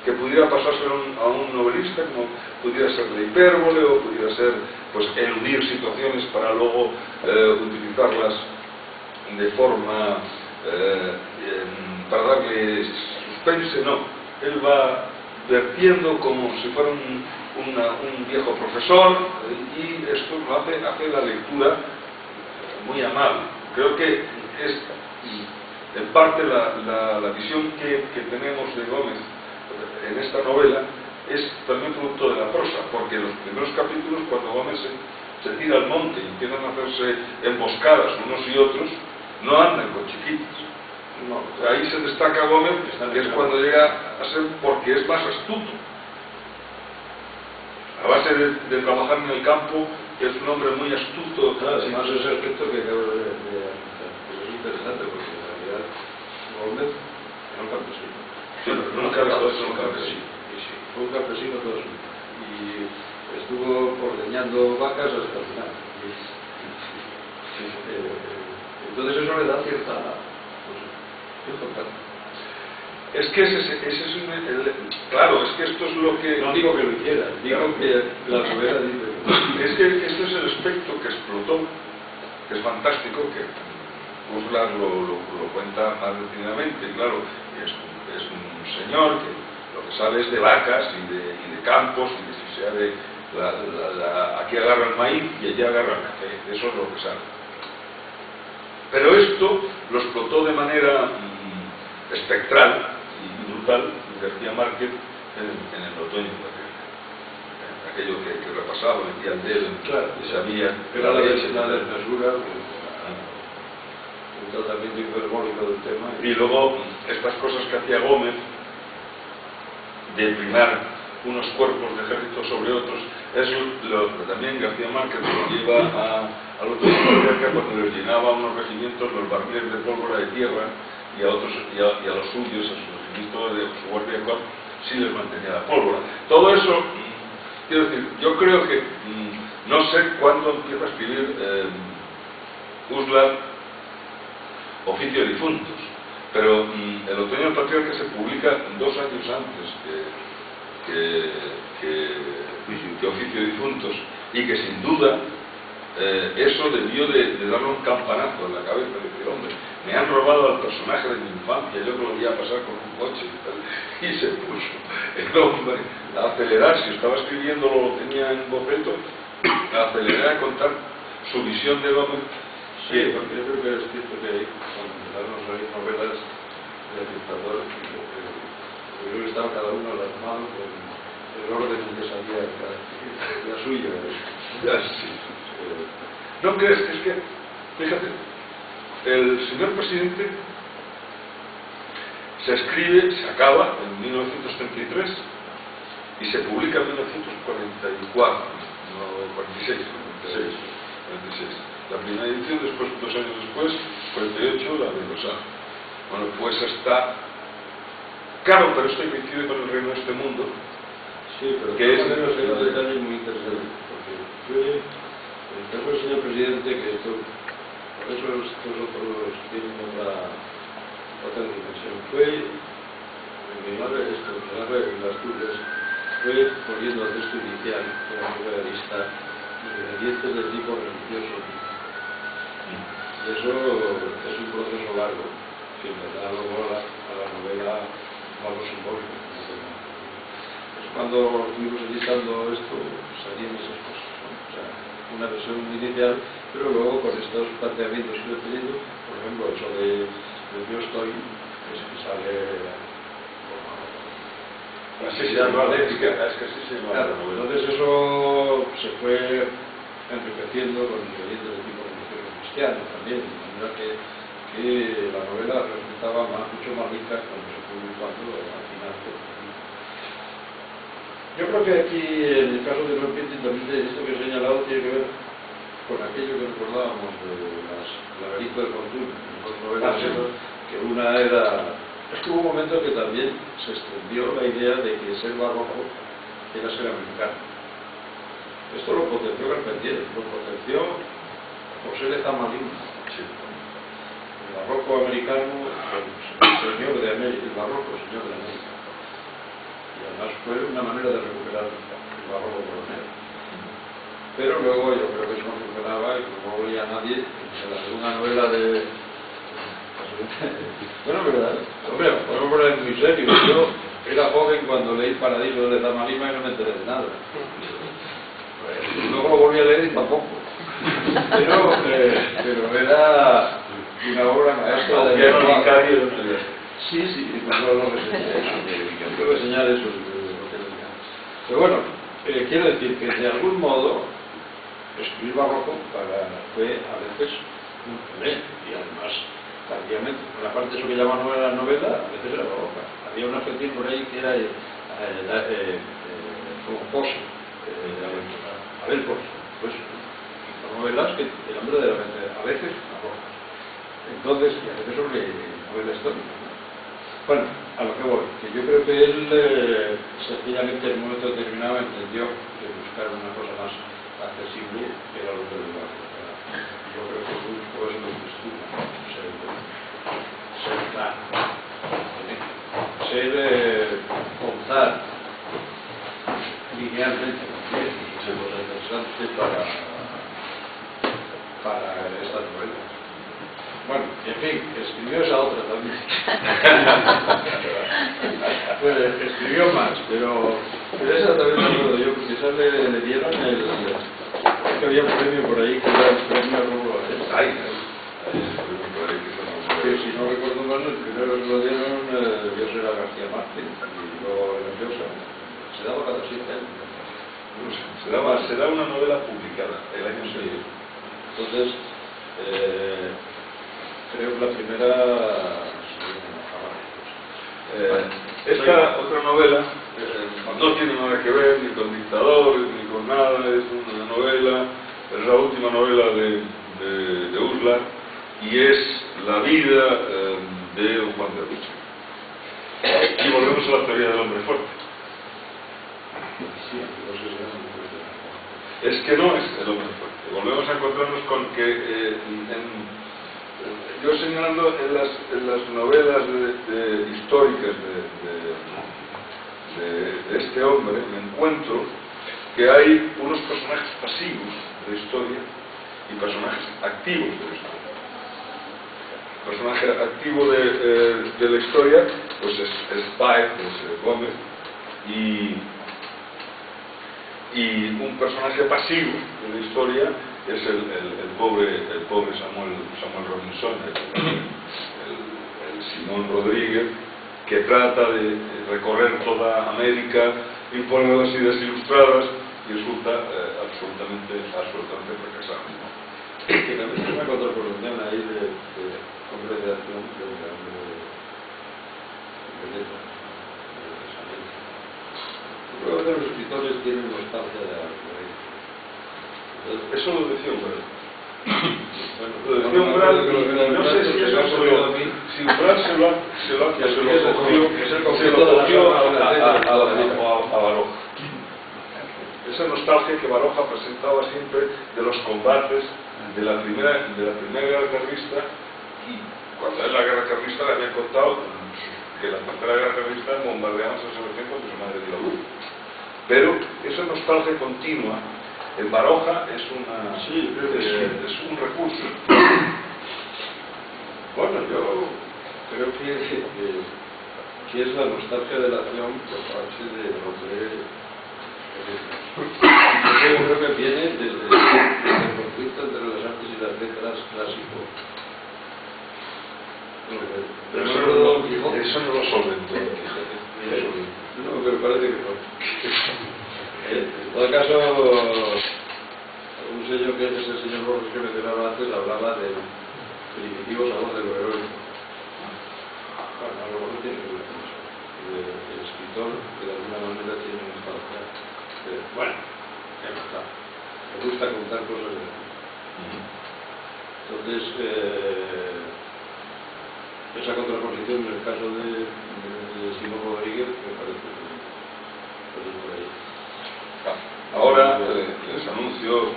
S2: que pudiera pasarse a un novelista, como pudiera ser la hipérbole o pudiera ser pues eludir situaciones para luego utilizarlas de forma para darle suspense. No, él va vertiendo como si fuera un viejo profesor, y esto lo hace la lectura muy amable. Creo que es en parte la visión que tenemos de Gómez en esta novela es también producto de la prosa, porque los primeros capítulos, cuando Gómez se tira al monte y empiezan a hacerse emboscadas unos y otros, no andan con chiquitos. No, ahí se destaca Gómez, que es cuando llega a ser, porque es más astuto. A base de trabajar en el campo, un hombre muy astuto.
S1: Claro, además ese aspecto que acabo de apuntar, que es interesante porque en realidad Gómez era un campesino.
S2: Bueno, nunca ha dejado de ser un campesino.
S1: Sí, fue un campesino todo su vida. Y estuvo ordeñando vacas hasta el final. Entonces eso le da cierta importancia.
S2: Es que ese es claro, es que esto es lo que...
S1: No digo que lo hiciera, digo que la novela dice...
S2: Es que este es el aspecto que explotó, que es fantástico, que Uslar lo cuenta más detenidamente, y claro, es un señor que lo que sabe es de vacas y de campos, y de si sea de... aquí agarra el maíz y allá agarra el café, eso es lo que sabe. Pero esto lo explotó de manera espectral y brutal García Márquez en el otoño patriarcal. Aquello que repasaba, metía el dedo,
S1: claro,
S2: y sabía...
S1: Era la desmesura, un tratamiento hiperbólico del tema.
S2: Y luego, estas cosas que hacía Gómez, de primar unos cuerpos de ejército sobre otros, es lo que también García Márquez lo lleva al otoño patriarcal cuando les llenaba a unos regimientos los barriles de pólvora de tierra y a otros y a los suyos, a sus regimientos de su guardia de cuerpo, sí les mantenía la pólvora. Todo eso, quiero decir, yo creo que no sé cuándo empieza a escribir Uslar Oficio de difuntos, pero el otoño del patriarca se publica 2 años antes que Oficio de difuntos, y que sin duda eso debió de darle un campanazo en la cabeza, de decir, hombre, me han robado al personaje de mi infancia, yo creo que lo iba a pasar con un coche y se puso el hombre a acelerar, si estaba escribiendo lo tenía en boceto, a acelerar a contar su visión de Gómez.
S1: Sí, porque yo creo que es cierto que cuando empezaron a salir novelas del dictador, yo creo que estaba cada uno alarmado con el orden en que salía la suya.
S2: Sí. ¿No crees? Es que, fíjate, el señor presidente se escribe, se acaba en 1933 y se publica en 1944, no, 46. La primera edición, después, 2 años después, 48, la de Rosado. Bueno, pues está... Claro, pero esto coincide con el reino de este mundo.
S1: Sí, pero
S2: que es
S1: un detalle muy interesante, porque fue, en el caso del señor presidente, que esto, por eso estos otros tienen otra dimensión, fue, en mi madre, esto, en las Turcas, fue poniendo el texto inicial, que era muy realista, ingredientes de tipo religioso. Y eso es un proceso largo, que en verdad luego a la novela va lo simbólico. Es cuando estuvimos editando esto, salían esas cosas, ¿no? O sea, una versión inicial, pero luego con estos planteamientos que estoy teniendo, por ejemplo, eso de yo estoy, es que sale...
S2: Así se llama la ética, es que así se llama la novela.
S1: Entonces eso se fue enriqueciendo con ingredientes de tipo religioso cristiano también, de manera que la novela resultaba mucho más rica cuando se publicando al final. Yo creo que aquí, en el caso de Rompiente, también esto que he señalado tiene que ver con aquello que recordábamos de las laberinto de fortuna, dos novelas, que una era... Es que hubo un momento que también se extendió la idea de que ser barroco era ser americano. Esto lo potenció Carpentier, lo potenció José de Zamalín. Sí. El barroco americano, el señor de América, el barroco señor de América. Y además fue una manera de recuperar el barroco colonial. Pero luego yo creo que eso no funcionaba y no volvía a nadie en la segunda novela de... Bueno, verdad, hombre, podemos poner muy serio. Yo era joven cuando leí Paradiso de Zamalima y no me enteré de nada. Luego lo volví a leer y tampoco. Pero era una obra maestra de
S2: Vicario.
S1: Sí, pues no lo tengo que enseñar eso. Pero bueno, quiero decir que de algún modo escribir barroco fue a veces un problema y además tardíamente, por la parte de eso que llaman novela, a veces era barroca. Había una sección por ahí que era como Pozo, Abel Pozo. pues son novelas que el hombre de repente a veces arroja. Entonces, y a veces sobre novelas históricas, ¿no? Bueno, a lo que voy, que yo creo que él sencillamente en un momento determinado entendió que buscar una cosa más accesible era lo que le iba a hacer. Yo creo que busco es lo que estuvo, ser claro, ser contar linealmente, ser cosa interesante para esta novela. Bueno, en fin, escribió esa otra también. Pues escribió más, pero esa también me acuerdo yo, porque esa le dieron que había un premio por ahí que era el premio Rómulo Valles. Que si no recuerdo mal, el primero que lo dieron debió ser a García Márquez, y luego el Llosa. Se daba cada 7 años.
S2: No sé, será una novela publicada el año siguiente.
S1: Entonces, creo que la primera...
S2: esta otra novela no tiene nada que ver ni con dictadores ni con nada, es una novela, es la última novela de Uslar y es la vida de don Juan de Ruche. Y volvemos a la teoría del hombre fuerte. Es que no es el hombre fuerte. Volvemos a encontrarnos con que yo señalando en las novelas históricas de este hombre me encuentro que hay unos personajes pasivos de la historia y personajes activos de la historia. El personaje activo de la historia pues es Páez, es Gómez, y un personaje pasivo de la historia es el pobre Samuel Robinson, el Simón Rodríguez, que trata de recorrer toda América, imponer las ideas ilustradas y resulta absolutamente fracasado.
S1: Que también es una contraposición ahí de hombre de acción de hombre de letra, precisamente. Creo que los escritores tienen nostalgia de la literatura.
S2: Eso lo decía Umbral.
S1: Bueno,
S2: Lo decía Umbral, no sé si eso si Umbral se lo cogió a Baroja. Esa nostalgia que Baroja presentaba siempre de los combates de la primera guerra carlista, y cuando en la guerra carlista le habían contado que la tercera guerra carlista bombardeaban San Sebastián cuando su madre dio la luz. Pero esa nostalgia continua en Baroja es un recurso.
S1: Bueno, yo creo que es la nostalgia de la acción por parte de hombre. Yo creo que viene desde el conflicto entre las artes y las letras clásico.
S2: Pero eso no lo solventó.
S1: No, pero parece que no. En todo caso, un señor que es el señor Borges que mencionaba antes hablaba del primitivo sabor del heroico. Bueno, a lo mejor tiene que ver con eso. El escritor que de alguna manera tiene nostalgia. Bueno, ya está. Me gusta contar cosas de aquí. Entonces, esa contraposición en el caso de Simón Rodríguez me parece que es por ahí.
S2: Ahora les anuncio,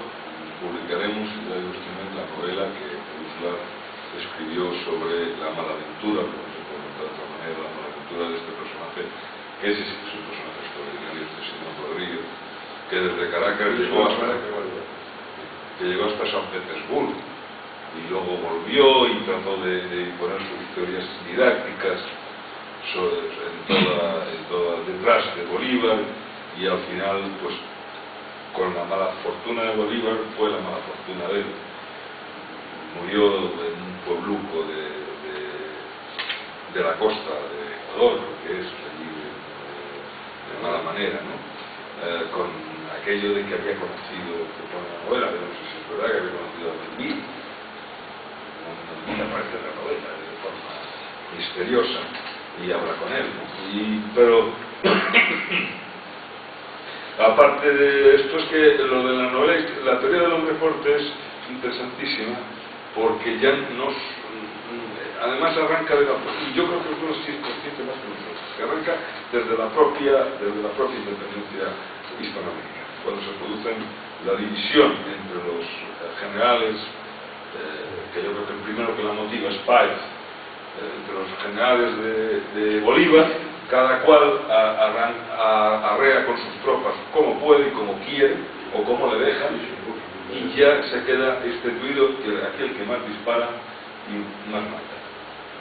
S2: publicaremos la novela que Uslar escribió sobre la malaventura, como se puede contar de otra manera, la malaventura de este personaje, que ese sí que es un personaje extraordinario, este Simón Rodríguez, que desde Caracas llegó hasta San Petersburgo y luego volvió y trató de imponer sus teorías didácticas detrás de Bolívar, y al final pues con la mala fortuna de Bolívar fue la mala fortuna de él. Murió en un puebluco de la costa de Ecuador, que es allí de mala manera, ¿no? Con aquello de que había conocido, que pone la novela, pero no sé si es verdad, que había conocido a Benville. Benville aparece en la novela de forma misteriosa y habla con él, ¿no? Pero Aparte de esto, es que lo de la novela, la teoría del hombre fuerte es interesantísima, porque ya nos... Además arranca de la... Y yo creo que uno sí es consciente más que nosotros, que arranca desde la propia independencia hispanoamericana, cuando se produce la división entre los generales, que yo creo que el primero que la motiva es Páez, entre los generales de Bolívar, cada cual arrea con sus tropas como puede y como quiere, o como le dejan, y ya se queda instituido que aquel que más dispara y más mata.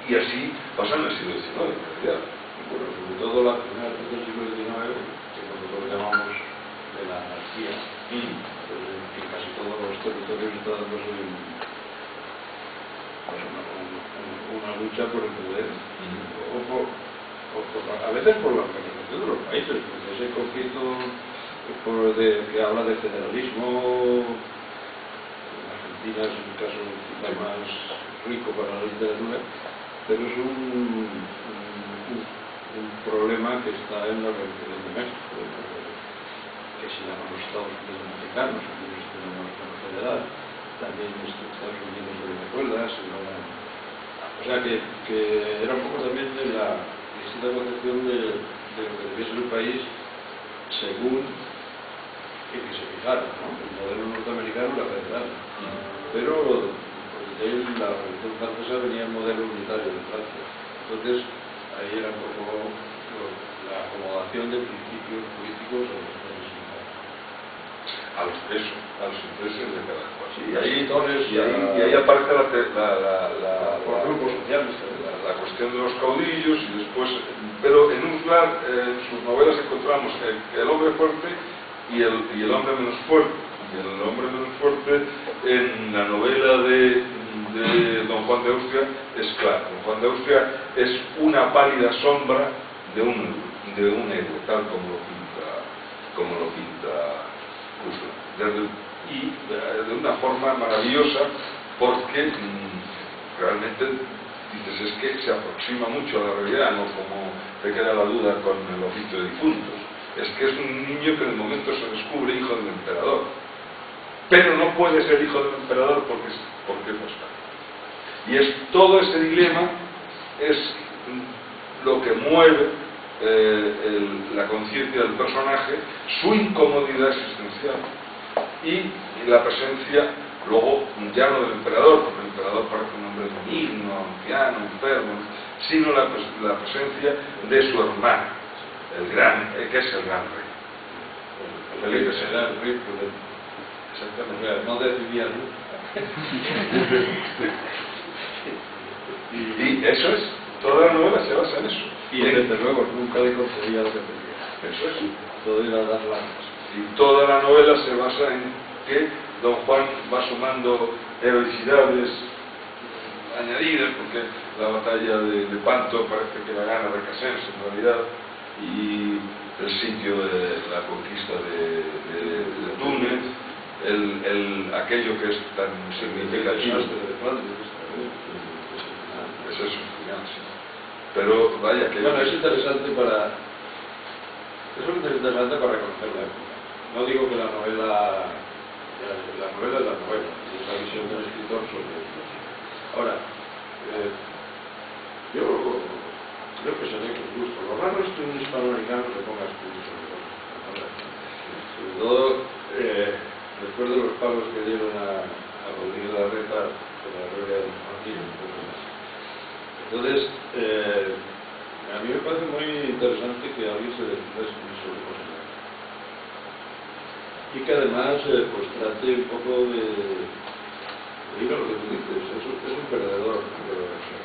S2: Y así pasa en el siglo XIX, en realidad.
S1: Bueno, sobre todo la primera parte del siglo XIX, que nosotros lo llamamos de la anarquía, que casi todos los territorios están dándose una lucha por el poder, a veces por la organización de los países, porque ese conflicto que habla de federalismo, en Argentina es un caso quizá más rico para la literatura, pero es un problema que está en la Organización de México, que se llaman los Estados Unidos Mexicanos, aquí nos tenemos como federal, también Estados Unidos de Venezuela, o sea que era un poco también de la distinta concepción de lo que debía ser un país según el que se fijara, ¿no? El modelo norteamericano era federal, pero de la Revolución Francesa venía el modelo unitario de Francia, entonces ahí era un poco la acomodación de principios políticos
S2: a los intereses de cada cual.
S1: Sí, y
S2: ahí aparece
S1: por grupos sociales,
S2: la cuestión de los caudillos, y después, pero en Uslar, en sus novelas encontramos el hombre fuerte y el hombre menos fuerte. Y el hombre menos fuerte en la novela de Don Juan de Austria es claro. Don Juan de Austria es una pálida sombra de un héroe, tal como lo pinta Uslar. Y de una forma maravillosa, porque realmente dices, es que se aproxima mucho a la realidad, no como te queda la duda con el oficio de difuntos. Es que es un niño que de momento se descubre hijo del emperador, pero no puede ser hijo del emperador porque es mosca. Y es todo ese dilema es lo que mueve la conciencia del personaje, su incomodidad existencial y la presencia, luego ya no del emperador, porque el emperador parece un hombre benigno, anciano, enfermo, sino la presencia de su hermano, que es el gran rey.
S1: Felipe será el rey prudente. Exactamente, no decidía nunca.
S2: Y eso es, toda la novela se basa en eso.
S1: Y desde luego nunca le concedía lo que pedía.
S2: Eso es.
S1: Todo era dar largas.
S2: Y toda la novela se basa en que Don Juan va sumando heroicidades añadidas, porque la batalla de Panto parece que la gana Requesens en realidad, y el sitio de la conquista de Túnez, aquello que es tan significativo. Es eso, sí. Pero vaya que...
S1: Bueno, es interesante para reconocer la época. No digo que la novela es la novela, y es la visión del escritor sobre eso. Ahora, yo creo que sería con gusto. Lo raro es que un hispanoamericano se ponga a escribir sobre todo. Sobre todo después de los palos que dieron a Rodríguez Larreta con la gloria de Martín. Entonces, a mí me parece muy interesante que alguien se decida a escribir sobre cosas así. Y que además pues trate un poco de ir a lo que tú dices, es un perdedor,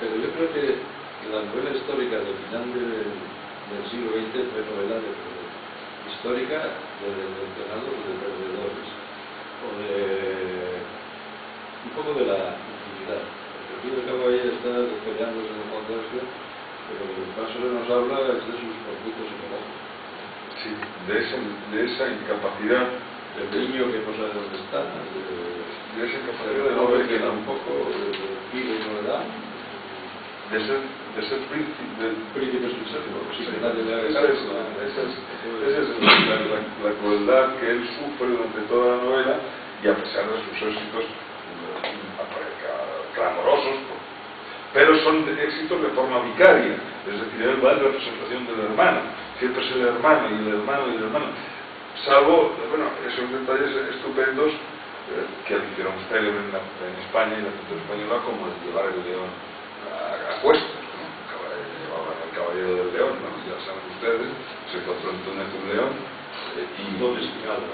S1: pero yo creo que la novela histórica del final del siglo XX fue novela histórica de decepcionados o de perdedores, o de un poco de la intimidad, porque al fin y al cabo ahí está peleándose en el contexto, pero lo que más nos habla es de sus conflictos psicológicos.
S2: Sí, de esa incapacidad
S1: del niño que no sabe dónde está,
S2: de esa incapacidad
S1: del hombre que tampoco pide y no le da.
S2: de ser
S1: príncipe sucesor, secretario de la
S2: esa es la crueldad que él sufre durante toda la novela, y a pesar de sus éxitos clamorosos, pero son éxitos de forma vicaria, es decir, él va en representación del hermano, siempre es el hermano y el hermano y el hermano, salvo, bueno, esos detalles estupendos que hicieron célebre en España y en la cultura española, como el llevar el león a cuestas, ¿no? Llevaban al caballero del león, ¿no? Ya saben ustedes, se encontró en Túnez un león y
S1: domesticado.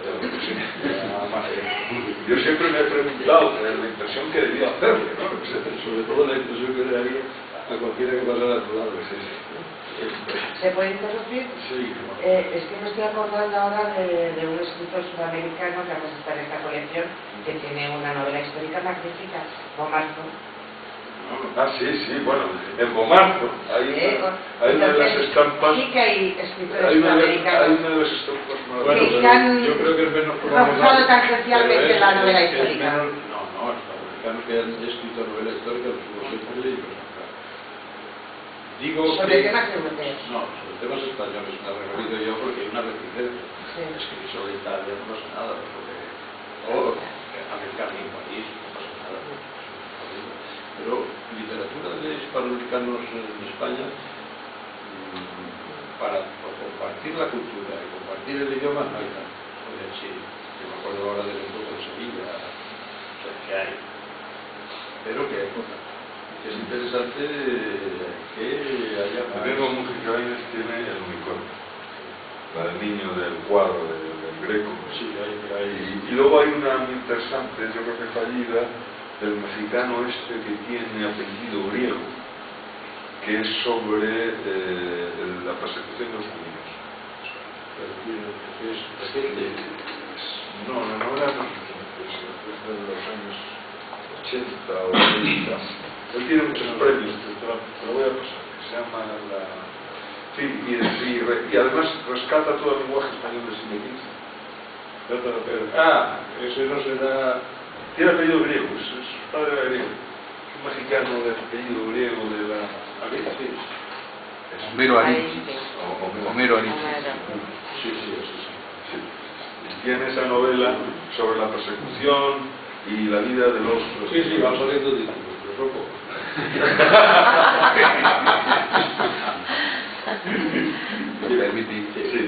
S2: Yo siempre me he preguntado la impresión que debía hacerle, ¿no?
S1: Sobre todo la impresión que le haría a cualquiera que pasara a tu lado.
S4: ¿Se puede interrumpir?
S1: Sí.
S4: Es que me estoy acordando ahora de un escritor sudamericano que además está en esta colección, que tiene una novela histórica magnífica, Bomarzo.
S2: Sí, bueno, en Bomarzo hay una de las estampas.
S4: Sí que hay escritores
S2: Hay una
S4: sudamericanos
S2: de las estampas
S1: Bueno,
S4: que han
S1: yo creo que es menos
S4: rozado tangencialmente la novela histórica.
S1: No, los americanos que han escrito novela histórica los hubo siempre leídos. Digo
S4: sobre
S1: que,
S4: temas europeos.
S1: no, sobre temas españoles me he referido yo porque hay una reticencia.
S4: Sí.
S1: Es que sobre Italia no pasa nada, sobre americano y París no pasa nada. Pero literatura de hispanoamericanos en España, para compartir la cultura y compartir el idioma, no hay tanto. Sí, yo me acuerdo ahora del encuentro de Sevilla, o sea, que hay, pero que hay cosas. Es interesante que haya más.
S2: Diego Mujicaínes tiene el unicornio, la del niño del cuadro del Greco.
S1: Sí, hay.
S2: Y luego hay una muy interesante, yo creo que fallida, del mexicano que tiene apellido griego, que es sobre la persecución de los judíos. No era es de los años 80 o 90. Él tiene muchos premios, te lo voy a pasar, que se llama y además rescata todo el lenguaje español del siglo XV.
S1: Ese no será.
S2: Tiene apellido griego, su padre era griego. Es un mexicano de apellido griego de la Arístis.
S3: Homero Arístis. Homero Arístis.
S1: Sí.
S2: Y tiene esa novela sobre la persecución y la vida de los...
S1: Sí, van saliendo títulos, pero son pocos.
S3: ¿Me permitís?
S2: Sí.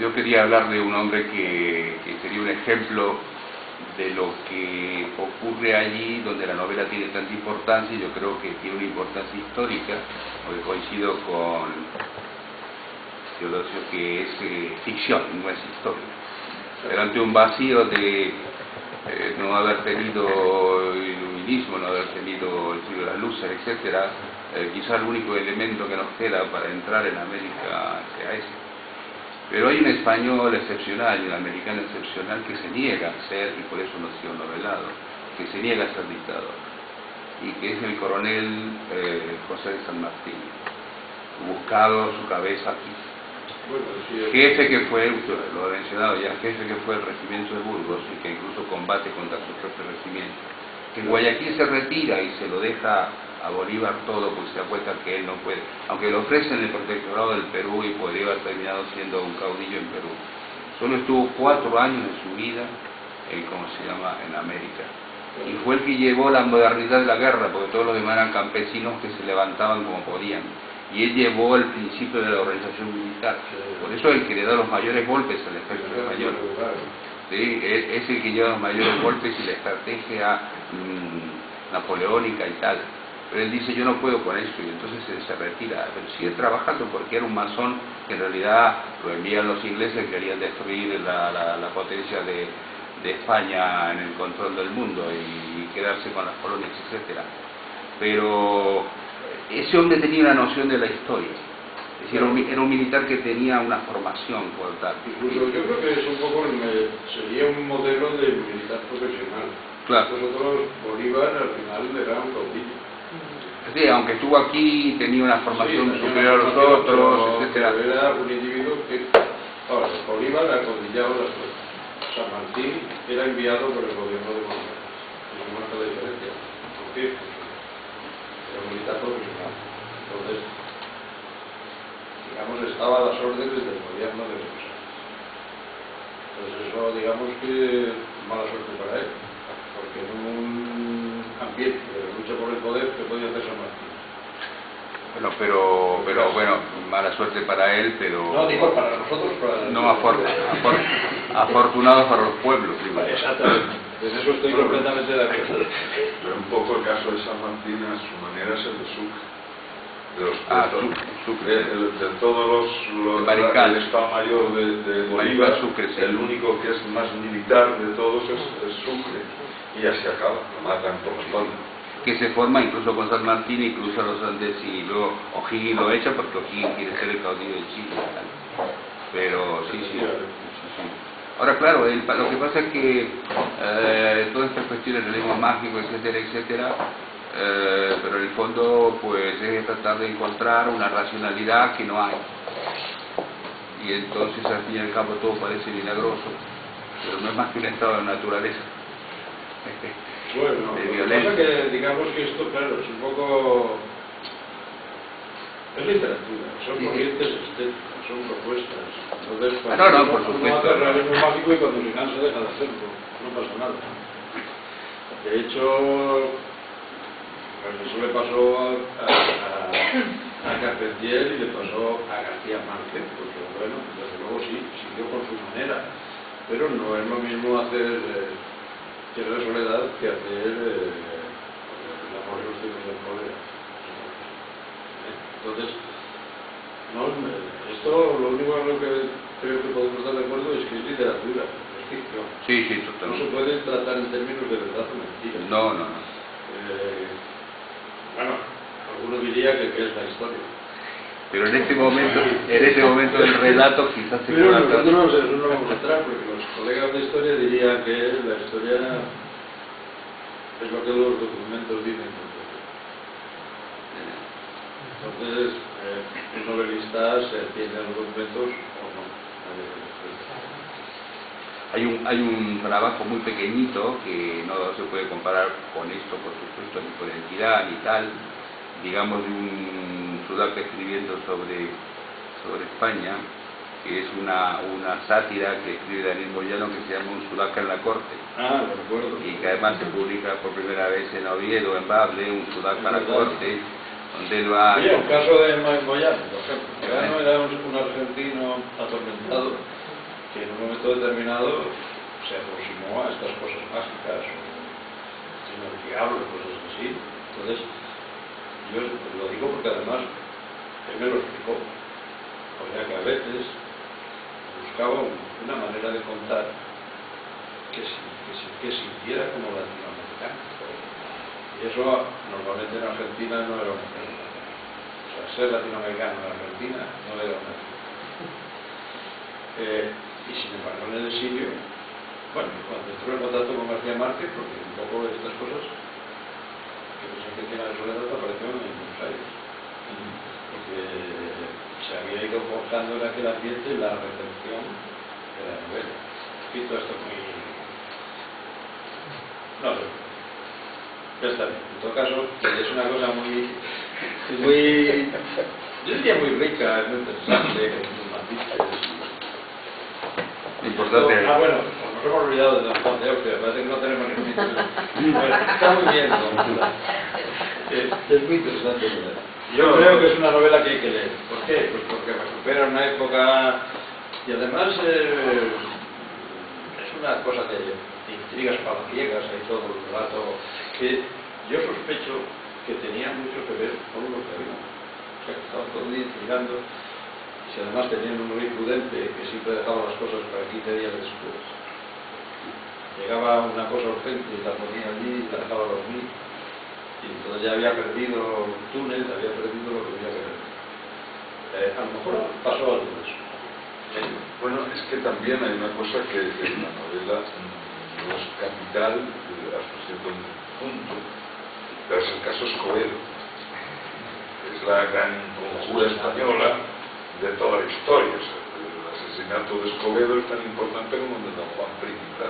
S3: Yo quería hablar de un hombre que sería un ejemplo de lo que ocurre allí donde la novela tiene tanta importancia, y yo creo que tiene una importancia histórica, porque coincido con Teodosio que es ficción, no es historia. Pero ante un vacío de no haber tenido iluminismo, no haber tenido el estudio de las luces, etcétera, quizá el único elemento que nos queda para entrar en América sea ese. Pero hay un español excepcional y un americano excepcional que se niega a ser, y por eso no ha sido novelado, que se niega a ser dictador, y que es el coronel José de San Martín, buscado su cabeza aquí. Jefe que fue, lo he mencionado ya, jefe que fue el regimiento de Burgos y que incluso combate contra su propio regimiento. Que en Guayaquil se retira y se lo deja a Bolívar todo, porque se da cuenta que él no puede, aunque le ofrecen el protectorado del Perú y podría haber terminado siendo un caudillo en Perú. Solo estuvo 4 años de su vida en América. Y fue el que llevó la modernidad de la guerra, porque todos los demás eran campesinos que se levantaban como podían. Y él llevó el principio de la organización militar. Por eso es el que le da los mayores golpes al ejército español. ¿Sí? Es el que lleva los mayores golpes y la estrategia napoleónica y tal. Pero él dice, yo no puedo con esto, y entonces se retira. Pero sigue trabajando porque era un masón que en realidad lo envían los ingleses, querían destruir la potencia de España en el control del mundo y quedarse con las colonias, etcétera. Pero ese hombre tenía una noción de la historia. Es decir, era un militar que tenía una formación por tal.
S1: Incluso yo creo que es un poco, sería un modelo de militar profesional.
S3: Claro.
S1: Nosotros, Bolívar, al final era un caudillo.
S3: Sí, aunque estuvo aquí, tenía una formación superior a los otros, etcétera.
S1: Pero era un individuo que, ahora, Bolívar acodillaba las cosas. San Martín era enviado por el gobierno de Bolívar. Es una diferencia. ¿Por qué? era un militar profesional. Entonces, digamos, estaba a las órdenes del gobierno de Venezuela. Entonces eso, digamos que mala suerte para él, porque en un ambiente de lucha por el poder que podía hacer San Martín.
S3: Bueno, pero bueno, mala suerte para él, pero...
S1: No, digo para nosotros, para...
S3: No, afortunados para los pueblos, digo.
S1: Exactamente, en eso estoy completamente de acuerdo.
S2: Pero un poco el caso de San Martín, a su manera, es el de Sucre. De todos los el Estado Mayor de Bolívar,
S3: Sucre, sí.
S2: el único que es más militar de todos es Sucre, y ya se acaba, lo matan por la espalda.
S3: Que se forma incluso con San Martín y cruza los Andes y luego O'Higgins lo echa porque O'Higgins quiere ser el caudillo de Chile. Pero sí. Ahora claro, lo que pasa es que todas estas cuestiones del realismo mágico, etcétera, pero en el fondo pues es tratar de encontrar una racionalidad que no hay. Y entonces al fin y al cabo todo parece milagroso, pero no es más que un estado de naturaleza.
S1: Bueno, lo que pasa que digamos que esto, claro, es un poco... es literatura, son corrientes estéticas, son propuestas. Entonces,
S3: por supuesto.
S1: Uno hace realismo mágico y cuando se cansa deja de hacerlo, no pasa nada. De hecho, pues eso le pasó a Carpentier y le pasó a García Márquez, porque bueno, desde luego sí, siguió con su manera, pero no es lo mismo hacer... Tierra de soledad que hacer el amor de los tiempos del poder. Entonces, esto lo único en lo que creo que podemos estar de acuerdo es que es literatura, es ficción.
S3: Sí, totalmente.
S1: No se puede tratar en términos de verdad o mentira.
S3: No.
S1: Bueno, alguno diría que es la historia.
S3: Pero en este momento del relato quizás se
S1: pero
S3: pueda...
S1: nosotros no vamos a entrar porque los colegas de historia dirían que la historia es lo que los documentos dicen. Entonces, un novelista se entiende a los documentos o no.
S3: Hay un trabajo muy pequeñito que no se puede comparar con esto, por supuesto, ni con entidad ni tal, digamos, de un sudaca escribiendo sobre España, que es una sátira que escribe Daniel Moyano que se llama Un sudaca en la corte.
S1: Lo recuerdo.
S3: Y que además se publica por primera vez en Oviedo, en Bable, Un sudaca en la corte, donde él va...
S1: Oye, un caso de Moyano, por ejemplo. Moyano era un argentino atormentado que en un momento determinado se aproximó a estas cosas mágicas, o el diablo, cosas así. Entonces, yo lo digo porque además él me lo explicó. O sea que a veces buscaba una manera de contar que sintiera como latinoamericano. Y eso normalmente en Argentina no era una cosa. O sea, ser latinoamericano en Argentina no era una cosa. Y sin embargo en el exilio, bueno, cuando entró en contacto con García Márquez, porque un poco de estas cosas que pensé que Tierra de soledad aparecieron en Buenos Aires, porque se había ido forjando en aquel ambiente la recepción de la novela. Escrito esto muy... no sé, ya está bien. En todo caso, es una cosa muy yo diría muy rica, muy interesante, con sus matices.
S3: Importante.
S1: Bueno, nos hemos olvidado de Don Juan de Austria, parece que no tenemos ningún interés. Bueno, está muy bien, es muy interesante. Yo creo que es una novela que hay que leer. ¿Por qué? Pues porque recupera una época y además es una cosa de intrigas palaciegas y todo el rato que yo sospecho que tenía mucho que ver con lo que había. O sea, que estaban todo el día intrigando. Si además tenían un rey prudente que siempre dejaba las cosas para 15 días después. Llegaba una cosa urgente y la ponía allí y la dejaba dormir. Y entonces ya había perdido el túnel, había perdido lo que había perdido. A lo mejor pasó algo de eso.
S2: Bueno, es que también hay una cosa que en la novela no es capital hasta cierto punto, pero es el caso Escobedo. Es la gran conjura española de toda la historia. O sea, el asesinato de Escobedo es tan importante como el de Don Juan Príncipe.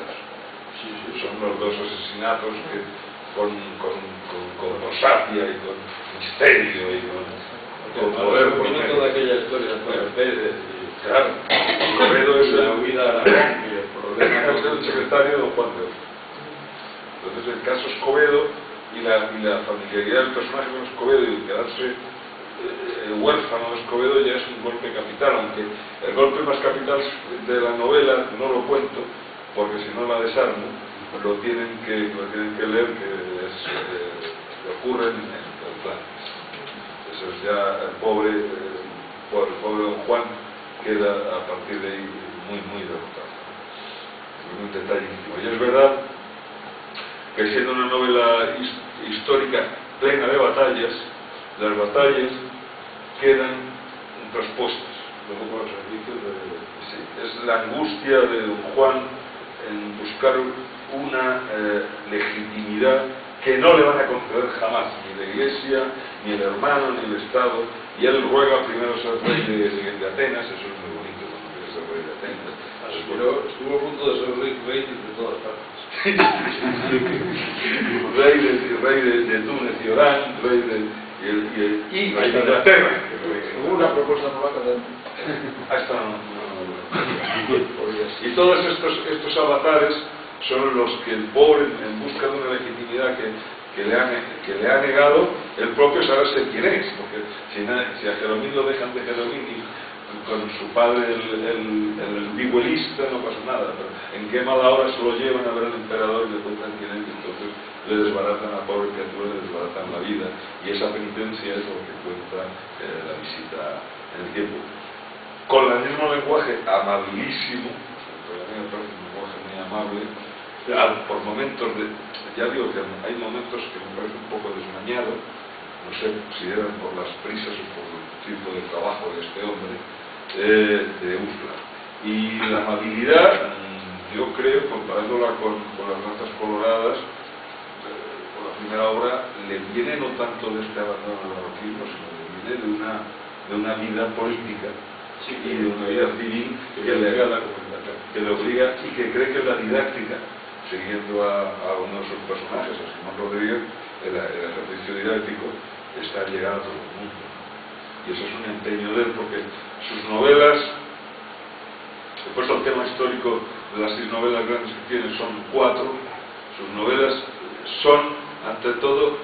S2: Son los dos asesinatos que con rosatia y con misterio y con poder.
S1: Porque toda aquella historia de Pérez y
S2: claro, Covedo es
S1: la huida a Aragón y el problema
S2: es el secretario de don Juan de Oz. Entonces el caso Escobedo y la familiaridad del personaje con Escobedo y el quedarse huérfano de Escobedo ya es un golpe capital, aunque el golpe más capital de la novela no lo cuento porque si no la desarmo, lo tienen que leer, que ocurre en el plan. Eso es ya el pobre don Juan queda a partir de ahí muy derrotado. Es un detalle íntimo. Y es verdad que siendo una novela histórica plena de batallas, las batallas quedan traspuestas luego por los servicios sí, es la angustia de don Juan en buscar una legitimidad que no le van a conceder jamás ni la Iglesia, ni el hermano, ni el Estado, y él ruega primero ser rey de Atenas. Eso es muy bonito cuando quiere ser rey de Atenas.
S1: Pero estuvo a punto de ser rey de todas partes.
S2: rey de Túnez y Orán, rey de Inglaterra.
S1: Hubo una propuesta polaca también.
S2: Hasta y todos estos avatares son los que el pobre, en busca de una legitimidad que le ha negado, el propio saberse quién es, porque si a Jeromín lo dejan de Jeromín y con su padre el vihuelista no pasa nada, pero en qué mala hora se lo llevan a ver al emperador y le cuentan quién es, y entonces le desbaratan a la pobre criatura, le desbaratan la vida, y esa penitencia es lo que cuenta la visita en el tiempo. Con el mismo lenguaje amabilísimo, porque a mí me parece un lenguaje muy amable, por momentos ya digo que hay momentos que me parece un poco desmañado, no sé si eran por las prisas o por el tipo de trabajo de este hombre, de Úrsula. Y la amabilidad, yo creo, comparándola con las Lanzas Coloradas, por la primera obra, le viene no tanto de este abandono del anarquismo, sino le viene de una vida política y de una vida civil que le obliga y que cree que la didáctica, siguiendo a uno de sus personajes, a Simón Rodríguez, el ejercicio didáctico está llegando a todo el mundo. Y eso es un empeño de él, porque sus novelas, después el tema histórico de las 6 novelas grandes que tiene son 4, sus novelas son, ante todo,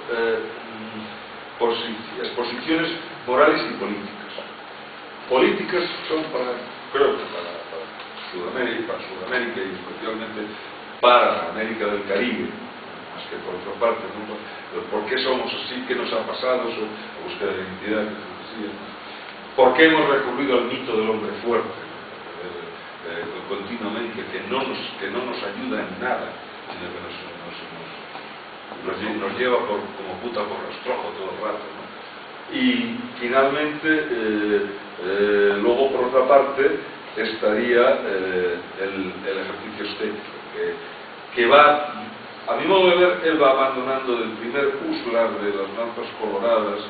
S2: exposiciones morales y políticas. Políticas son creo que para Sudamérica y especialmente para América del Caribe, más que por otra parte, ¿no? ¿Por qué somos así? ¿Qué nos ha pasado? La búsqueda de identidad, ¿por qué hemos recurrido al mito del hombre fuerte continuamente, que no nos ayuda en nada, sino que nos lleva como puta por rastrojo todo el rato, ¿no? Y finalmente, luego por otra parte, estaría el ejercicio estético, que va, a mi modo de ver, él va abandonando del primer Úrsula de las Lanzas Coloradas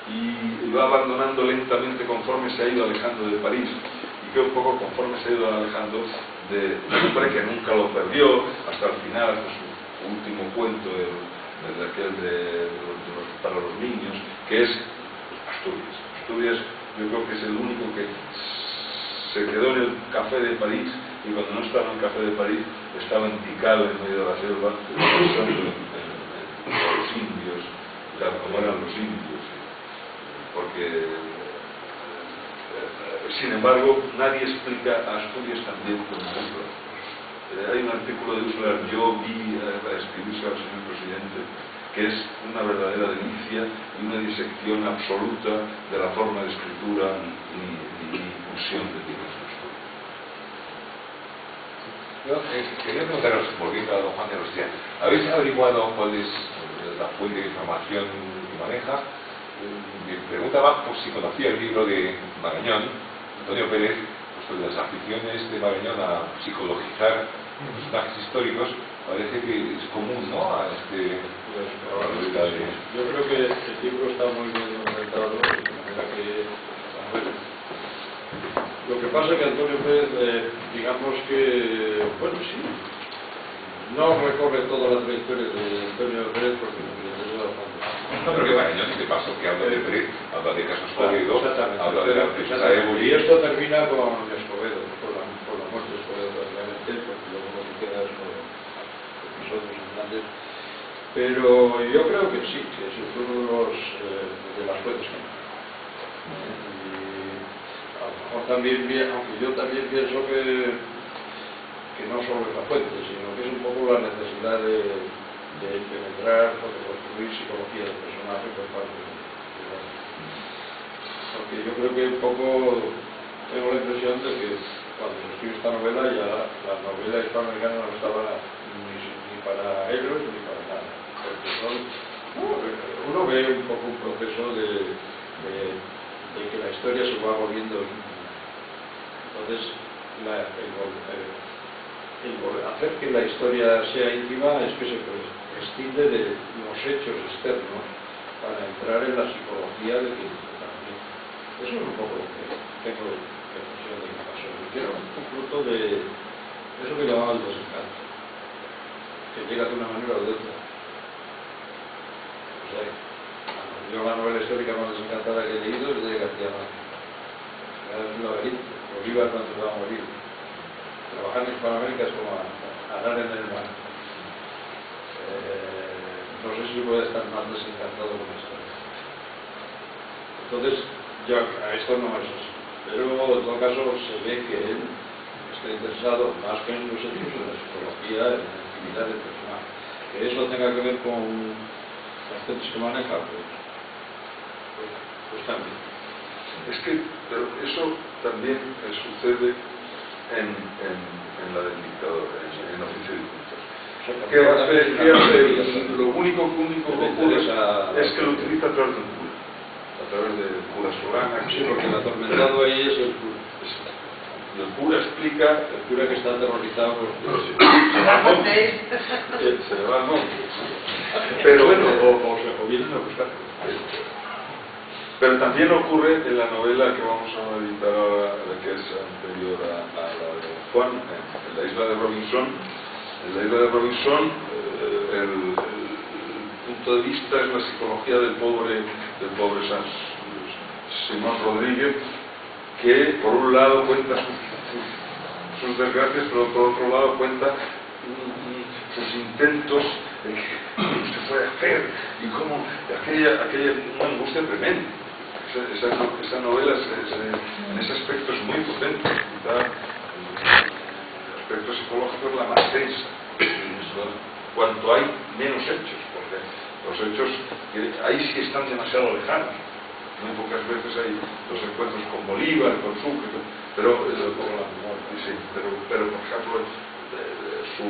S2: y va abandonando lentamente conforme se ha ido alejando de París, y que un poco conforme se ha ido alejando de un hombre que nunca lo perdió hasta el final, hasta su último cuento, para los niños, que es Asturias. Asturias yo creo que es el único que se quedó en el Café de París, y cuando no estaba en el Café de París estaba en Tikal, en medio de la selva, pensando en los indios, como eran los indios, porque sin embargo nadie explica a Asturias también como Úrsula. Hay un artículo de Úrsula, yo vi escribirse al señor presidente, que es una verdadera delicia y una disección absoluta de la forma de escritura y impulsión de Díaz.
S5: Yo quería preguntaros, volviendo a don Juan de Austria, ¿habéis averiguado cuál es la fuente de información que maneja? Me preguntaba por si conocía el libro de Marañón, Antonio Pérez, sobre las aficiones de Marañón a psicologizar personajes históricos. Parece que es común, ¿no?, a este...
S1: Yo creo que el libro está muy bien documentado, de manera que... Bueno, lo que pasa es que Antonio Pérez, digamos que, bueno, sí, no recorre toda la trayectoria de Antonio Pérez porque lo que le interesa bastante.
S5: No, pero que bueno, yo sí te paso que habla de Pérez, habla de Caso Escobedo,
S1: Exactamente.
S5: habla de la princesa Éboli.
S1: Y esto termina con Escobedo, por la muerte de Escobedo, prácticamente, porque luego lo que queda es con episodios grandes. Pero yo creo que sí, que ese fue uno de las fuentes que y a lo mejor también, aunque yo también pienso que no solo es la fuente, sino que es un poco la necesidad de penetrar o de construir psicología del personaje por parte de porque yo creo que un poco tengo la impresión de que cuando se escribe esta novela ya la novela hispanoamericana no estaba ni para ellos ni para nada, porque uno ve un poco un proceso de que la historia se va volviendo íntima. Entonces hacer que la historia sea íntima es que se prescinde de los hechos externos para entrar en la psicología de quien también. Eso es un poco lo que tengo la impresión de que pasó. Que era un fruto de eso que llamaba el desencanto, que llega de una manera o de otra. O sea, yo la novela histórica más desencantada que he leído es de García Márquez. Es un laberinto. Bolívar cuando se va a morir. Trabajar en Hispanoamérica es como nadar en el mar. No sé si puede estar más desencantado con esto. Entonces, ya a esto no es así. Pero en todo caso se ve que él está interesado más que en los hechos, en la psicología, en la actividad del personaje. Que eso tenga que ver con las fuentes que maneja, pues también.
S2: Es que pero eso también sucede en la del dictador, en Oficio de Cultos. ¿Qué hace? Lo único que ocurre es que lo utiliza a través de un cura, a través del cura Solana.
S1: Sí, porque el atormentado ahí es el cura.
S2: El cura explica,
S1: el cura que está aterrorizado por
S2: se le va al monte. Pero bueno,
S1: o vienen a buscar.
S2: Pero también ocurre en la novela que vamos a editar ahora, la que es anterior a la de Juan, en la isla de Robinson. En la isla de Robinson, el punto de vista es la psicología del pobre Simón Rodríguez, que por un lado cuenta sus desgracias, pero por otro lado cuenta sus intentos de que se puede hacer y cómo una angustia tremenda. Esa novela en ese aspecto es muy potente, quizá el aspecto psicológico es la más densa, cuanto hay menos hechos, porque los hechos ahí sí están demasiado lejanos. Muy pocas veces hay los encuentros con Bolívar, con Sucre, pero por ejemplo su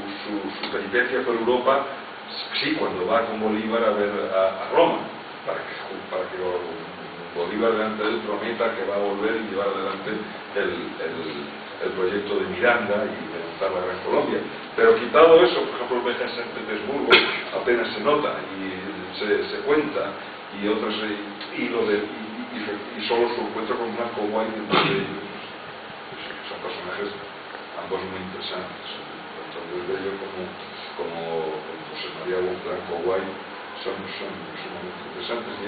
S2: peripecia por Europa, sí, cuando va con Bolívar a ver a Roma, para que Bolívar delante de él prometa que va a volver y llevar adelante el proyecto de Miranda y de montar la Gran Colombia. Pero quitado eso, por ejemplo, el viaje a San Petersburgo apenas se nota y se cuenta, y otros y solo su encuentro con Blanco White, son personajes ambos muy interesantes, tanto Luis Bello como José María Blanco White son muy interesantes, y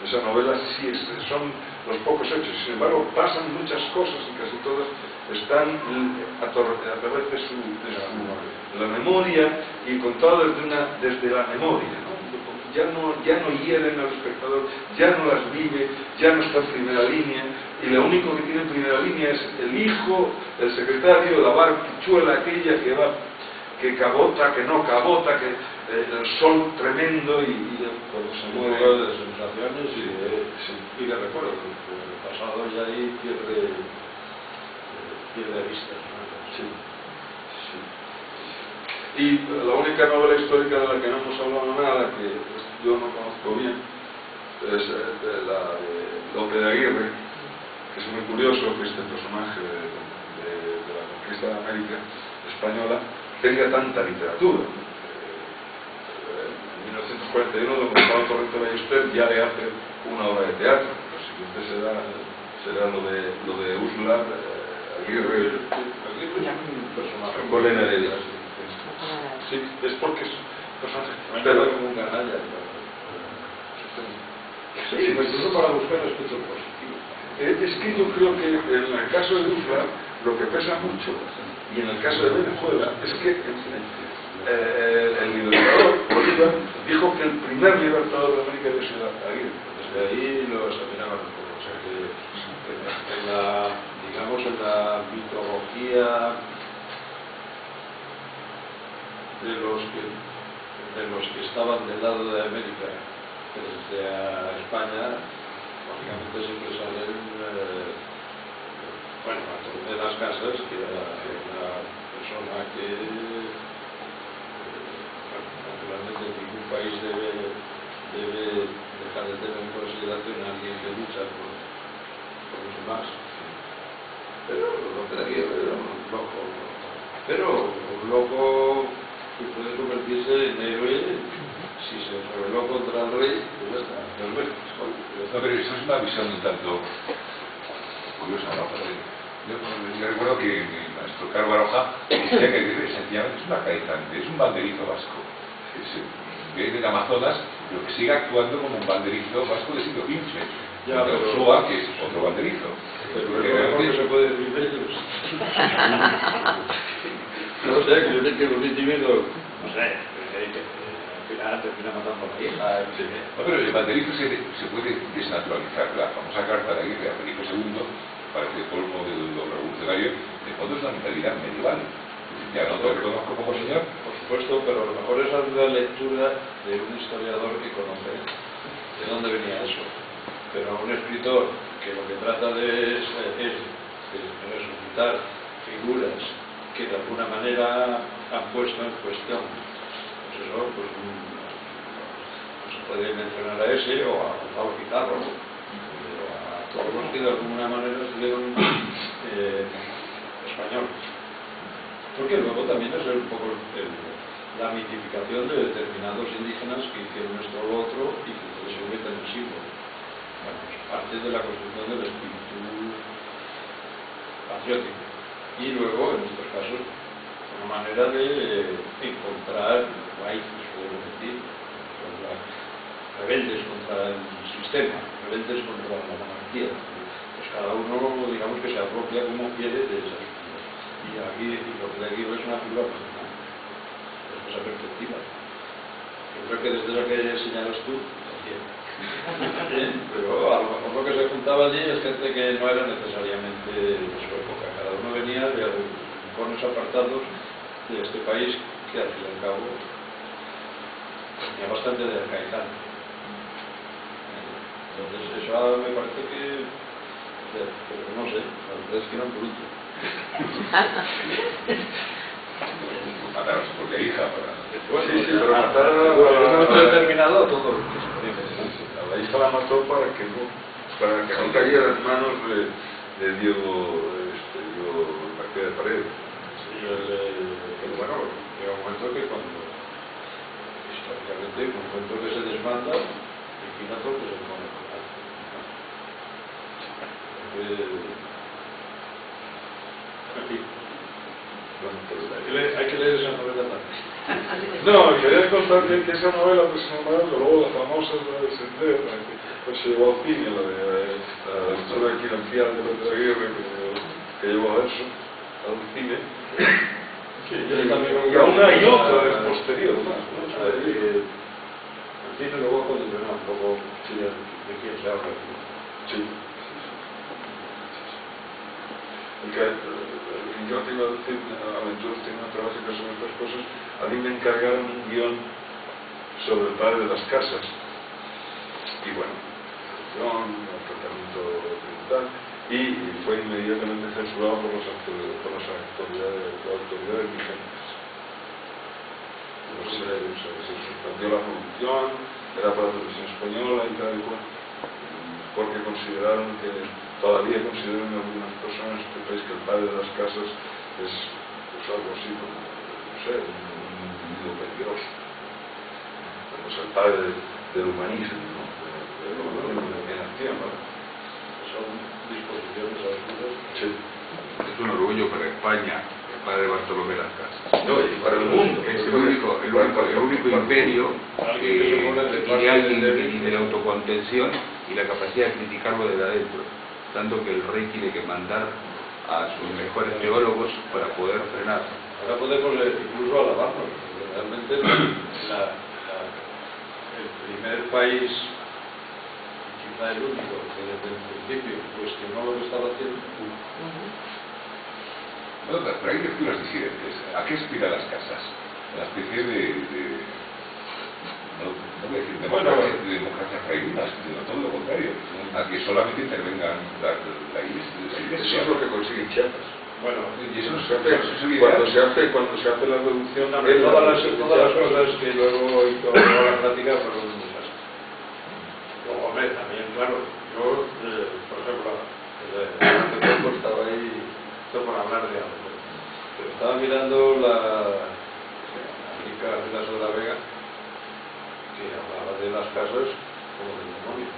S2: esa novela sí son los pocos hechos, sin embargo pasan muchas cosas y casi todas están a través de la memoria y contadas desde la memoria, ¿no? Ya no hieren al espectador, ya no las vive, ya no está en primera línea, y lo único que tiene en primera línea es el hijo, el secretario, la barquichuela aquella que cabota, que no cabota, que el sol tremendo y
S1: cuando se mueve de sensaciones y de recuerdos, el pasado ya ahí pierde vista.
S2: Sí. Y la única novela histórica de la que no hemos hablado nada, que yo no conozco bien, es la de Lope de Aguirre, que es muy curioso que este personaje de la conquista de América española tenga tanta literatura. En 1941, don Gonzalo Torrente Ballester ya le hace una obra de teatro. Lo siguiente será lo de Úrsula Aguirre
S1: un personaje
S2: con Elena Heredia. Sí, es porque es personaje.
S1: Pero como un canalla. Sí, pues incluso para buscar aspectos positivos.
S2: Es que yo creo que en el caso de Dufla lo que pesa mucho, y en el caso de Venezuela, es que el libertador Bolívar dijo que el primer libertador de América había sido Aguirre.
S1: Desde ahí lo examinaban un poco. O sea que en la, digamos, en la mitología de los que estaban del lado de América frente a España, lógicamente siempre salen bueno, Antonio de las Casas, que era una persona que naturalmente ningún país debe dejar de tener en consideración a alguien que lucha por los demás. Pero lo que daría era un loco. Pero un loco que puede convertirse en héroe si se rebeló contra el rey, pues ya está.
S5: No, pero eso es una visión un tanto curiosa, ¿no? Yo recuerdo que mi maestro Carlos Baroja decía que Aguirre sencillamente es una caizante, es un banderizo vasco. Viene del Amazonas, pero que sigue actuando como un banderizo vasco del siglo XV.
S1: Ya, pero
S5: Ochoa, que es otro banderizo.
S1: Pero es lo mejor que se puede decir de ellos. No sé, que yo sé que los individuos, no sé, al final termina matando a la hija.
S5: No, pero el banderizo se puede desnaturalizar. La famosa carta de Aguirre a Felipe II, parece colmo de lo revolucionario, de fondo es una mentalidad medieval. Ya no te reconozco como señor.
S1: Por supuesto, pero a lo mejor esa es la lectura de un historiador que conoce de dónde venía eso. Pero a un escritor que lo que trata de resucitar figuras que de alguna manera han puesto en cuestión, pues eso, pues no se puede mencionar a ese o a Gonzalo Pizarro, pero a todos los que de alguna manera estuvieron españoles. Porque luego también es un poco la mitificación de determinados indígenas que hicieron esto o lo otro y que se convierten en símbolo. Bueno, pues parte de la construcción del espíritu patriótico. Y luego, en estos casos, una manera de encontrar raíces, podemos decir, rebeldes contra el sistema, rebeldes contra la monarquía. Pues cada uno, digamos, que se apropia como quiere de esas figuras. Y aquí lo que le digo es una figura personal, desde esa perspectiva. Yo creo que desde la que señalas tú, también. Pero a lo mejor lo que se juntaba allí es gente que no era necesariamente de su época. Cada uno venía de rincones apartados de este país que al fin y al cabo tenía bastante de arcaizante. Entonces eso me parece que, pero no sé, la verdad es que era un bruto.
S5: Matar a su propia hija para...
S1: Pues
S2: Sí, pero matar a
S1: momento determinado todo lo que
S2: la hija la mató para que no cayera en manos de Diego García de Paredes.
S1: Pero bueno, llega un momento que cuando históricamente un momento que se desmanda el Pilato que se pone en fin. Hay que leer esa novela también.
S2: No, quería contar que esa novela, pues sin embargo, luego la famosa es la de Sender, pues se llevó al cine, la historia financiera de Pedro Aguirre, que llevó a eso, al cine.
S1: Sí, yo también
S2: Y aún hay otra posterior, ¿no?
S1: El cine lo voy a condicionar un poco de quién se habla.
S2: Sí. Yo te iba a decir, Aventuras tiene una temática sobre estas cosas. A mí me encargaron un guión sobre el padre de las casas. Y bueno, el tratamiento tributal. Y fue inmediatamente censurado por las autoridades vigentes. Se suspendió la producción, era para la televisión española y tal y cual. Porque todavía consideran algunas personas en este país que el padre de las casas es algo así como, no sé, un individuo peligroso. Pues el padre del humanismo, ¿no? En acción, ¿no?
S1: Son disposiciones oscuras.
S2: Sí.
S3: Es un orgullo para España
S2: Padre Bartolomé Las Casas. No, y para el mundo.
S3: Es el único imperio que tiene alguien que tiene la autocontención y la capacidad de criticarlo desde adentro. Tanto que el rey tiene que mandar a sus mejores teólogos para poder frenar.
S1: Ahora podemos incluso alabarnos, porque realmente el primer país, quizá el único, que desde el principio cuestionó lo que estaba haciendo.
S5: No, pero hay lecturas disidentes. ¿A qué aspiran Las Casas? Una especie no voy a decir democracia frailuna, sino todo lo contrario, a que solamente intervengan la Iglesia.
S2: Eso es lo que consigue Chiapas.
S1: Bueno,
S2: y eso se hace cuando se hace la reducción
S1: todas las cosas que luego hizo la práctica fueron un desastre. Luego, hombre, también, claro, yo, por ejemplo, hace tiempo estaba ahí, esto por hablar de algo, pero estaba mirando la rica Vilas de la Vega, que hablaba de Las Casas como del demonio.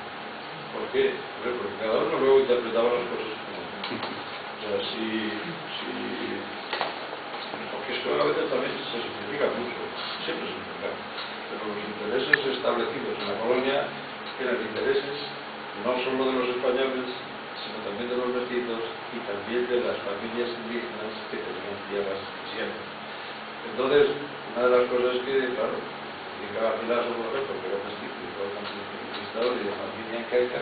S1: ¿Por qué? Porque cada uno luego interpretaba las cosas como... O sea, porque esto a veces también se simplifica mucho, siempre se simplifica, pero los intereses establecidos en la colonia eran intereses no solo de los españoles, sino también de los vecinos y también de las familias indígenas que tenían tierras siempre. Entonces, una de las cosas que, claro, indicaba Pilazo, por ejemplo, que era mestizo y todo conquistador y de familia incaica,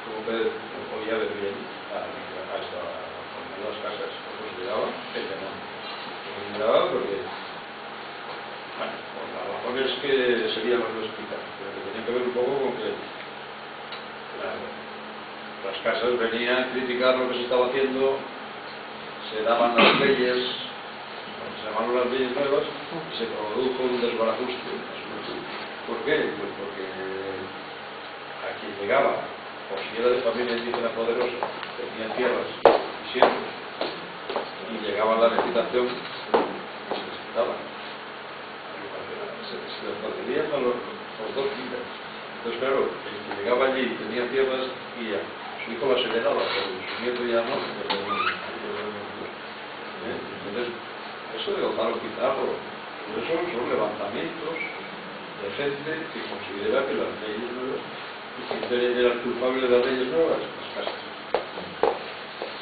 S1: como que no podía ver bien a Las Casas, lo consideraba el demonio. Lo consideraba porque, bueno, por las razones que sería lo que explicar, pero que tenía que ver un poco con que Las Casas venían a criticar lo que se estaba haciendo, se daban las leyes, se llamaron las leyes nuevas, y se produjo un desbarajuste. ¿Por qué? Pues porque a quien llegaba, o si era de familia indígena poderosa, tenía tierras y siembras, y llegaba la legislación, se les quitaban. Se les concedían a los dos fines. Entonces, claro, el que llegaba allí tenía tierras y ya, su hijo las heredaba, pero su nieto ya no. Entonces, eso de Gonzalo Pizarro, eso son levantamientos de gente que considera que las leyes nuevas, y que era el culpable de las leyes nuevas, Las Casas.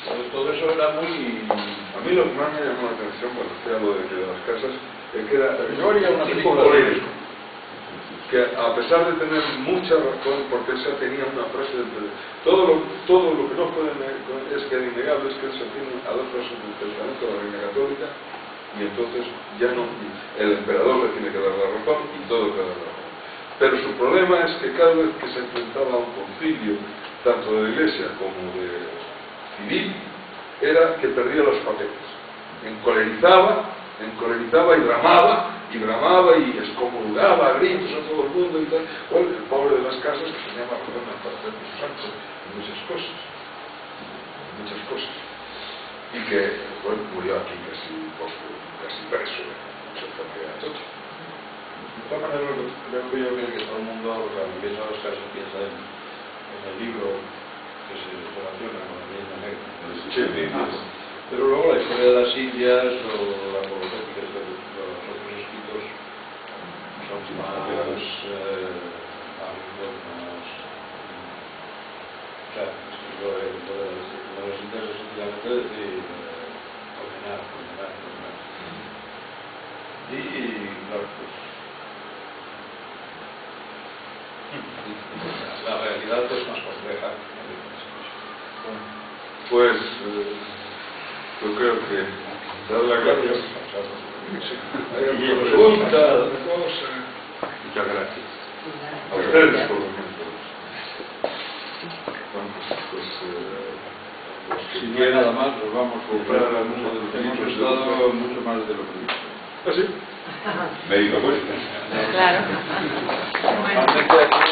S1: Entonces, todo eso era muy...
S2: A mí lo que más me llamó la atención cuando hacía lo de Las Casas es que era
S1: yo haría una
S2: tipo
S1: película
S2: político, que a pesar de tener mucha razón, porque esa tenía una frase de todo lo que no puede es que es innegable, es que se tiene a dos frases del testamento de la Reina Católica, y entonces ya no, el emperador le tiene que dar la razón y todo le da la razón. Pero su problema es que cada vez que se enfrentaba a un concilio, tanto de la Iglesia como de civil, era que perdía los papeles. Encolerizaba y bramaba y excomulgaba a gritos a todo el mundo y tal. Bueno, el pobre de Las Casas que tenía más razón para hacer su santo en muchas cosas. Y que, bueno, murió aquí casi preso, mucha enfermedad.
S1: De todas maneras, creo que todo el mundo, cuando piensa en Las Casas, piensa en el libro que se relaciona con la leyenda negra. Pero luego la historia de las Indias o la apologética de los otros escritos son más o sea, lo de las Indias es sencillamente decir condenar. Y claro, pues la realidad es más compleja.
S2: Pues yo creo que dar las gracias. Hay alguna pregunta, cosa.
S3: Muchas gracias.
S2: A ustedes por lo menos. Bueno, pues
S1: si no hay nada más, nos vamos a comprar alguno de los hemos estado mucho más de lo previsto.
S2: ¿Ah, sí?
S5: Me digo, pues.
S4: Claro.
S1: Normalmente aquí